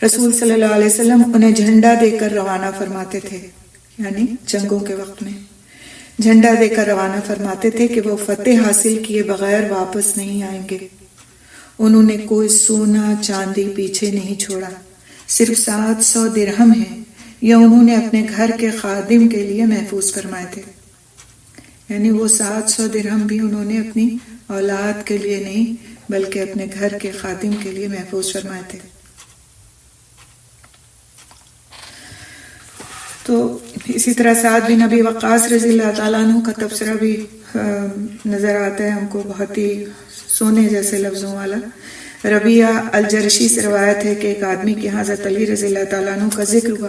Speaker 2: رسول صلی اللہ علیہ وسلم انہیں جھنڈا دے کر روانہ فرماتے تھے، یعنی جنگوں کے وقت میں جھنڈا دے کر روانہ فرماتے تھے کہ وہ فتح حاصل کیے بغیر واپس نہیں آئیں گے. انہوں نے کوئی سونا چاندی پیچھے نہیں چھوڑا، صرف 700 درہم ہیں یہ انہوں نے اپنے گھر کے خادم کے لیے محفوظ فرمائے تھے. یعنی وہ 700 درہم بھی انہوں نے اپنی اولاد کے لیے نہیں بلکہ اپنے گھر کے خادم کے لیے محفوظ فرمائے تھے. تو اسی طرح سعد بن ابی وقاص رضی اللہ تعالیٰ عنہ کا تبصرہ بھی نظر آتا ہے ہم کو، بہت ہی سونے جیسے لفظوں والا. ربیعہ الجرشی سے روایت ہے کہ ایک آدمی کی حضرت علی رضی اللہ تعالیٰ عنہ کا ذکر ہوا.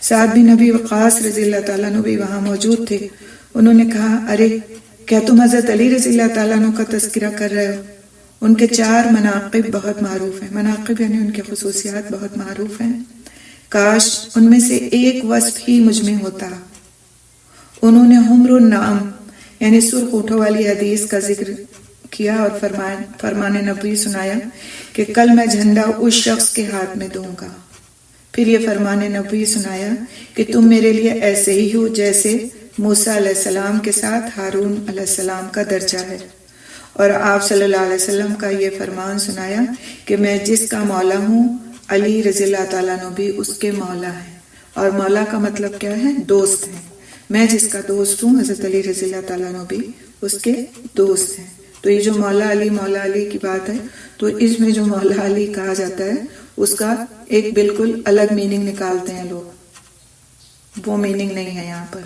Speaker 2: سعد بن ابی وقاص رضی اللہ تعالیٰ عنہ بھی وہاں موجود تھے. انہوں نے کہا، ارے کیا تم حضرت علی رضی اللہ تعالیٰ عنہ کا تذکرہ کر رہے ہو؟ ان کے 4 مناقب بہت معروف ہیں. مناقب یعنی ان کے خصوصیات بہت معروف ہیں. کاش ان میں سے ایک وصف ہی مجھ میں ہوتا. انہوں نے حمر النعم یعنی سرخ اونٹوں والی حدیث کا ذکر کیا اور فرمان نبوی سنایا کہ کل میں جھنڈا اس شخص کے ہاتھ میں دوں گا. پھر یہ فرمان نبوی سنایا کہ تم میرے لیے ایسے ہی ہو جیسے موسیٰ علیہ السلام کے ساتھ ہارون علیہ السلام کا درجہ ہے. اور آپ صلی اللہ علیہ وسلم کا یہ فرمان سنایا کہ میں جس کا مولا ہوں علی رضی اللہ تعالیٰ عنہ بھی اس کے مولا ہیں. اور مولا کا مطلب کیا ہے؟ دوست ہیں. میں جس کا دوست ہوں حضرت علی رضی اللہ تعالیٰ عنہ بھی اس کے دوست ہیں. تو یہ جو مولا علی کی بات ہے تو اس میں جو مولا علی کہا جاتا ہے اس کا ایک بالکل الگ میننگ نکالتے ہیں لوگ. وہ میننگ نہیں ہے یہاں پر.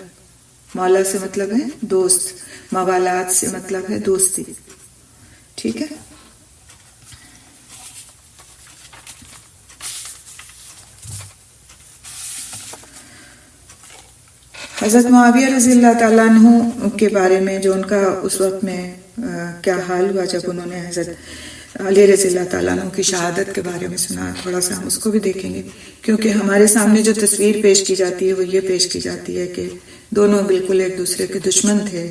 Speaker 2: مولا سے مطلب ہے دوست، موالات سے مطلب ہے دوستی. ٹھیک ہے. حضرت معاویہ رضی اللہ تعالیٰ عنہ کے بارے میں جو ان کا اس وقت میں کیا حال ہوا جب انہوں نے حضرت علی رضی اللہ تعالیٰ عنہ کی شہادت کے بارے میں سنا، تھوڑا سا ہم اس کو بھی دیکھیں گے، کیونکہ ہمارے سامنے جو تصویر پیش کی جاتی ہے وہ یہ پیش کی جاتی ہے کہ دونوں بالکل ایک دوسرے کے دشمن تھے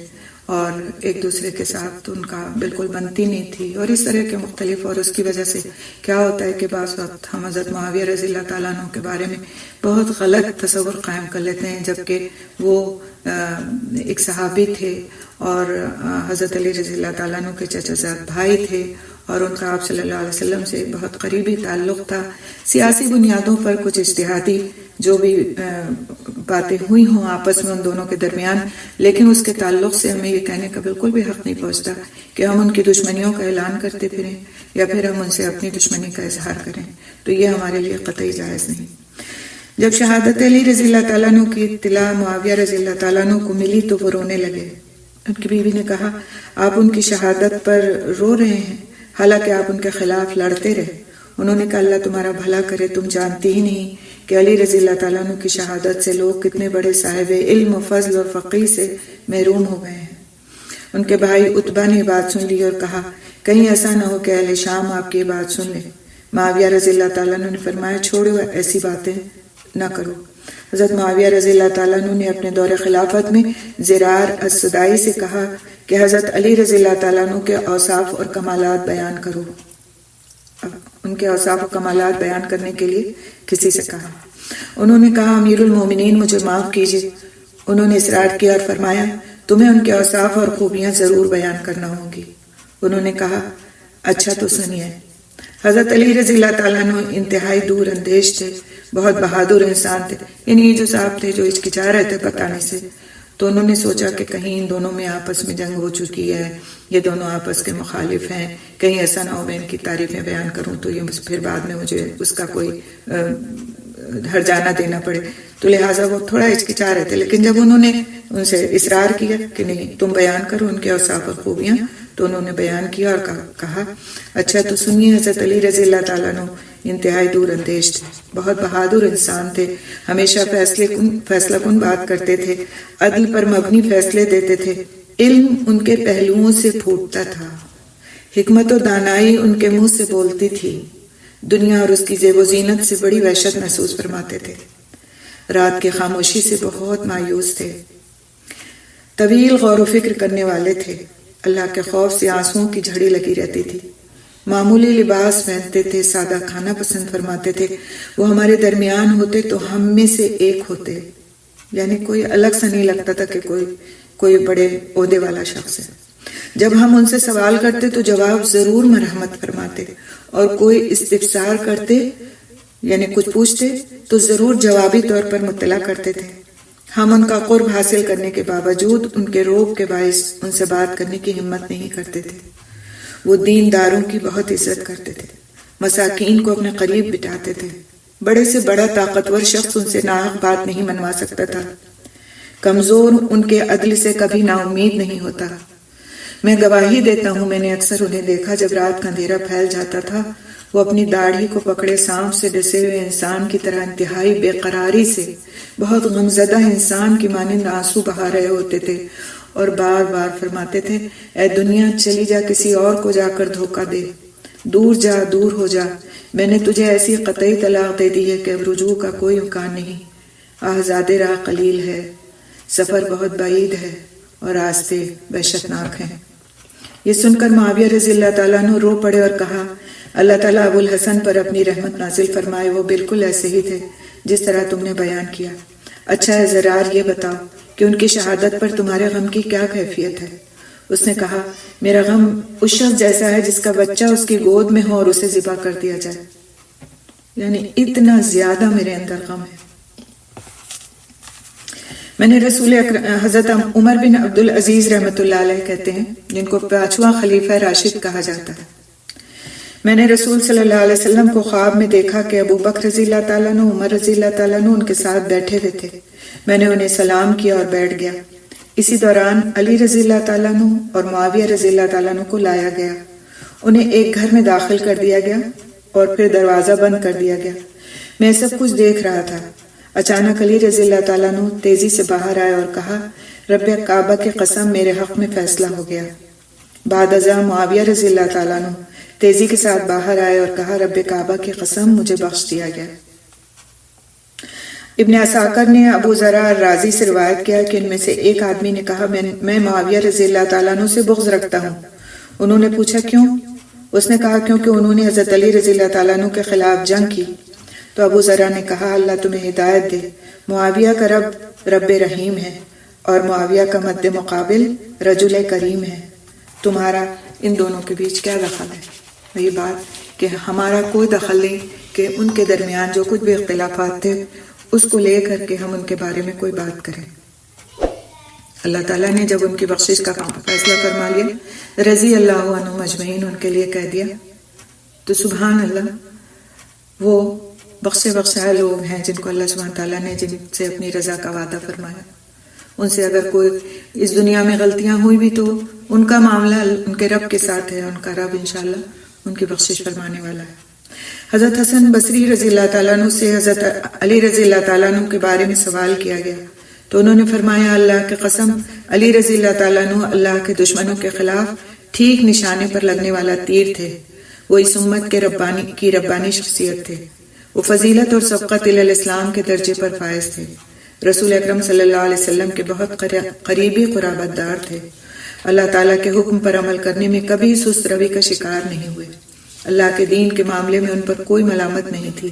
Speaker 2: اور ایک دوسرے کے ساتھ ان کا بالکل بنتی نہیں تھی، اور اس طرح کے مختلف، اور اس کی وجہ سے کیا ہوتا ہے کہ بعض وقت ہم حضرت معاویہ رضی اللہ تعالیٰ عنہ کے بارے میں بہت غلط تصور قائم کر لیتے ہیں، جبکہ وہ ایک صحابی تھے اور حضرت علی رضی اللہ تعالیٰ عنہ کے چچا زاد بھائی تھے، اور ان کا آپ صلی اللہ علیہ وسلم سے بہت قریبی تعلق تھا۔ سیاسی بنیادوں پر کچھ اجتہادی جو بھی باتیں ہوئی ہوں آپس میں ان دونوں کے درمیان، لیکن اس کے تعلق سے ہمیں یہ کہنے کا بالکل بھی حق نہیں پہنچتا کہ ہم ان کی دشمنیوں کا اعلان کرتے پھریں یا پھر ہم ان سے اپنی دشمنی کا اظہار کریں، تو یہ ہمارے لیے قطعی جائز نہیں۔ جب شہادت علی رضی اللہ تعالیٰ عنہ کی اطلاع معاویہ رضی اللہ تعالیٰ عنہ کو ملی تو وہ رونے لگے۔ ان کی بیوی نے کہا، آپ ان کی شہادت پر رو رہے ہیں حالانکہ آپ ان کے خلاف لڑتے رہے۔ انہوں نے کہا، اللہ تمہارا بھلا کرے، تم جانتی ہی نہیں کہ علی رضی اللہ تعالیٰ عنہ کی شہادت سے لوگ کتنے بڑے صاحب علم و فضل اور فقیہ سے محروم ہو گئے ہیں۔ ان کے بھائی عتبہ نے بات سن لی اور کہا، کہیں ایسا نہ ہو کہ اہل شام آپ کی بات سن لیں۔ معاویہ رضی اللہ تعالیٰ عنہ نے فرمایا، چھوڑو، ایسی باتیں نہ کرو۔ حضرت معاویہ رضی اللہ تعالیٰ عنہ نے اپنے دور خلافت میں زرار السدائی سے کہا کہ حضرت علی رضی اللہ تعالیٰ عنہ کے اوصاف اور کمالات بیان کرو۔ اب ان کے اوصاف و کمالات بیان کرنے کے لیے کسی سے کہا۔ انہوں نے کہا، امیر المومنین مجھے معاف کیجیے۔ انہوں نے اصرار کیا اور فرمایا، تمہیں ان کے اوصاف اور خوبیاں ضرور بیان کرنا ہوں گی۔ انہوں نے کہا، اچھا تو سنیے۔ حضرت علی رضی اللہ تعالیٰ عنہ انتہائی دور اندیش تھے، بہت بہادر انسان تھے، یعنی یہ جو صاحب تھے جو ہچکچا رہے تھے بتانے سے، تو انہوں نے سوچا کہ کہیں ان دونوں میں آپس میں جنگ ہو چکی ہے، یہ دونوں آپس کے مخالف ہیں، کہیں ایسا نہ ہو میں ان کی تعریفیں بیان کروں تو یہ پھر بعد میں مجھے اس کا کوئی ہرجانہ دینا پڑے، تو لہٰذا وہ تھوڑا ہچکچا رہے تھے۔ لیکن جب انہوں نے ان سے اصرار کیا کہ نہیں تم بیان کرو ان کے اوصاف اور خوبیاں، تو انہوں نے بیان کیا اور کہا، اچھا تو سنیے، حضرت علی رضی اللہ تعالیٰ عنہ انتہائی دور اندیش تھے، بہت بہادر انسان تھے، ہمیشہ فیصلہ کن بات کرتے تھے، عدل پر مبنی فیصلے دیتے تھے، علم ان کے پہلوؤں سے پھوٹتا تھا، حکمت و دانائی ان کے منہ سے بولتی تھی، دنیا اور اس کی زیب و زینت سے بڑی وحشت محسوس فرماتے تھے، رات کی خاموشی سے بہت مایوس تھے، طویل غور و فکر کرنے والے تھے، اللہ کے خوف سے آنسوؤں کی جھڑی لگی رہتی تھی، معمولی لباس پہنتے تھے، سادہ کھانا پسند فرماتے تھے، وہ ہمارے درمیان ہوتے تو ہم میں سے ایک ہوتے، یعنی کوئی الگ سا نہیں لگتا تھا کہ کوئی بڑے عہدے والا شخص ہے۔ جب ہم ان سے سوال کرتے تو جواب ضرور مرحمت فرماتے، اور کوئی استفسار کرتے یعنی کچھ پوچھتے تو ضرور جوابی طور پر مطلع کرتے تھے۔ ہم ان کا قرب حاصل کرنے کے باوجود ان کے روب کے باعث ان سے بات کرنے کی ہمت نہیں کرتے تھے۔ وہ دینداروں کی بہت عزت کرتے تھے، مساکین کو اپنے قریب بٹھاتے تھے، بڑے سے بڑا طاقتور شخص ان سے ناحق بات نہیں منوا سکتا تھا، کمزور ان کے عدل سے کبھی نا امید نہیں ہوتا۔ میں گواہی دیتا ہوں، میں نے اکثر انہیں دیکھا جب رات کا اندھیرا پھیل جاتا تھا، وہ اپنی داڑھی کو پکڑے سانپ سے ڈسے ہوئے انسان کی طرح انتہائی بے قراری سے بہت غمزدہ انسان کی مانند آنسو بہا رہے ہوتے تھے اور بار بار فرماتے تھے، اے دنیا چلی جا، کسی اور کو جا کر دھوکہ دے، دور جا، دور ہو جا، میں نے تجھے ایسی قطعی طلاق دے دی ہے کہ اب رجوع کا کوئی امکان نہیں، آزاد راہ قلیل ہے، سفر بہت بعید ہے اور راستے وحشتناک ہیں۔ یہ سن کر معاویہ رضی اللہ تعالیٰ عنہ رو پڑے اور کہا، اللہ تعالیٰ ابو الحسن پر اپنی رحمت نازل فرمائے، وہ بالکل ایسے ہی تھے جس طرح تم نے بیان کیا۔ اچھا ہے زرار، یہ بتاؤ کہ ان کی شہادت پر تمہارے غم کی کیا کیفیت ہے؟ اس نے کہا، میرا غم اس شخص جیسا ہے جس کا بچہ اس کی گود میں ہو اور اسے ذبح کر دیا جائے، یعنی اتنا زیادہ میرے اندر غم ہے۔ میں نے حضرت عمر بن عبد العزیز رحمۃ اللہ علیہ کہتے ہیں، جن کو 5واں خلیفہ راشد کہا جاتا ہے، میں نے رسول صلی اللہ علیہ وسلم کو خواب میں دیکھا کہ ابو بکر رضی اللہ تعالیٰ عنہ، عمر رضی اللہ تعالیٰ عنہ ان کے ساتھ بیٹھے ہوئے تھے۔ میں نے انہیں سلام کیا اور بیٹھ گیا۔ اسی دوران علی رضی اللہ تعالیٰ عنہ اور معاویہ رضی اللہ تعالیٰ عنہ کو لایا گیا، انہیں ایک گھر میں داخل کر دیا گیا اور پھر دروازہ بند کر دیا گیا۔ میں سب کچھ دیکھ رہا تھا۔ اچانک علی رضی اللہ تعالیٰ عنہ تیزی سے باہر آئے اور کہا، رب کعبہ کی قسم، میرے حق میں فیصلہ ہو گیا۔ بعد ازاں معاویہ رضی اللہ تعالیٰ عنہ تیزی کے ساتھ باہر آئے اور کہا رب کعبہ کی قسم مجھے بخش دیا گیا۔ ابن عساکر نے ابو ذرا رازی سے روایت کیا کہ ان میں سے ایک آدمی نے کہا میں معاویہ رضی اللہ تعالیٰ عنہ سے بغض رکھتا ہوں۔ انہوں نے پوچھا کیوں؟ اس نے کہا کیونکہ انہوں نے حضرت علی رضی اللہ تعالیٰ عنہ کے خلاف جنگ کی۔ تو ابو ذرا نے کہا اللہ تمہیں ہدایت دے، معاویہ کا رب رحیم ہے اور معاویہ کا مد مقابل رجل کریم ہے، تمہارا ان دونوں کے بیچ کیا دخل ہے؟ وہی بات کہ ہمارا کوئی دخل نہیں کہ ان کے درمیان جو کچھ بھی اختلافات تھے اس کو لے کر کے ہم ان کے بارے میں کوئی بات کریں۔ اللہ تعالیٰ نے جب ان کی بخشش کا فیصلہ فرما لیا، رضی اللہ عنہ مجمعین ان کے لیے کہہ دیا، تو سبحان اللہ، وہ بخشے بخشائے لوگ ہیں جن کو اللہ سبحانہ تعالیٰ نے جن سے اپنی رضا کا وعدہ فرمایا۔ ان سے اگر کوئی اس دنیا میں غلطیاں ہوئی بھی تو ان کا معاملہ ان کے رب کے ساتھ ہے، ان کا رب انشاءاللہ ان کی بخشش فرمانے والا ہے۔ حضرت حسن بصری رضی اللہ تعالیٰ عنہ سے حضرت علی رضی اللہ تعالیٰ عنہ کے بارے میں سوال کیا گیا تو انہوں نے فرمایا اللہ کی قسم، علی رضی اللہ تعالیٰ عنہ اللہ کے دشمنوں کے خلاف ٹھیک نشانے پر لگنے والا تیر تھے، وہ اس امت کے ربانی شخصیت تھے، وہ فضیلت اور سبقت الاسلام کے درجے پر فائز تھے، رسول اکرم صلی اللہ علیہ وسلم کے بہت قریبی قرابت دار تھے، اللہ تعالیٰ کے حکم پر عمل کرنے میں کبھی سست روی کا شکار نہیں ہوئے، اللہ کے دین کے معاملے میں ان پر کوئی ملامت نہیں تھی،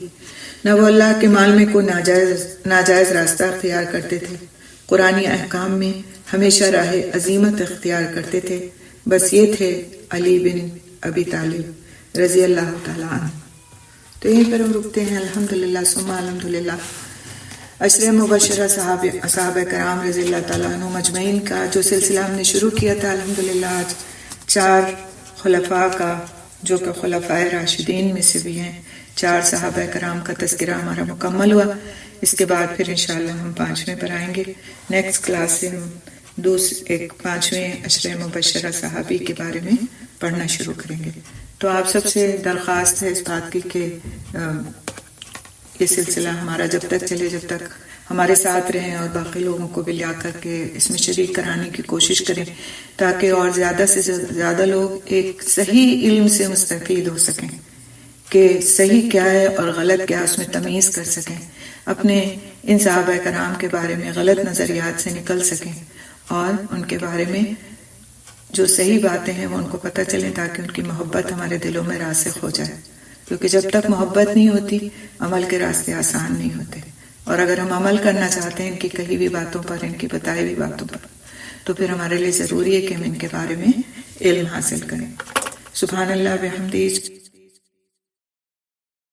Speaker 2: نہ وہ اللہ کے مال میں کوئی ناجائز راستہ اختیار کرتے تھے، قرآنی احکام میں ہمیشہ راہ عظیمت اختیار کرتے تھے، بس یہ تھے علی بن ابی طالب رضی اللہ تعالیٰ عنہ۔ تو یہیں پر ہم رکتے ہیں، الحمدللہ ثم الحمدللہ۔ عشر مبشرہ صحابہ کرام رضی اللہ تعالیٰ عنہ مجمعین کا جو سلسلہ ہم نے شروع کیا تھا، الحمدللہ آج 4 خلفاء کا جو کہ خلفاء راشدین میں سے بھی ہیں، 4 صحابہ کرام کا تذکرہ ہمارا مکمل ہوا۔ اس کے بعد پھر انشاءاللہ ہم 5ویں پر آئیں گے۔ نیکسٹ کلاس سے ہم 5ویں عشر مبشرہ صحابی کے بارے میں پڑھنا شروع کریں گے۔ تو آپ سب سے درخواست ہے اس بات کی کہ یہ سلسلہ ہمارا جب تک چلے، جب تک ہمارے ساتھ رہیں اور باقی لوگوں کو بھی لا کر کے اس میں شریک کرانے کی کوشش کریں تاکہ اور زیادہ سے زیادہ لوگ ایک صحیح علم سے مستفید ہو سکیں کہ صحیح کیا ہے اور غلط کیا، اس میں تمیز کر سکیں، اپنے ان صحابہ کرام کے بارے میں غلط نظریات سے نکل سکیں اور ان کے بارے میں جو صحیح باتیں ہیں وہ ان کو پتہ چلیں تاکہ ان کی محبت ہمارے دلوں میں راسخ ہو جائے، کیونکہ جب تک محبت نہیں ہوتی عمل کے راستے آسان نہیں ہوتے، اور اگر ہم عمل کرنا چاہتے ہیں ان کی کہی ہوئی باتوں پر، ان کی بتائی ہوئی باتوں پر، تو پھر ہمارے لیے ضروری ہے کہ ہم ان کے بارے میں علم حاصل کریں۔ سبحان اللہ بحمدہ۔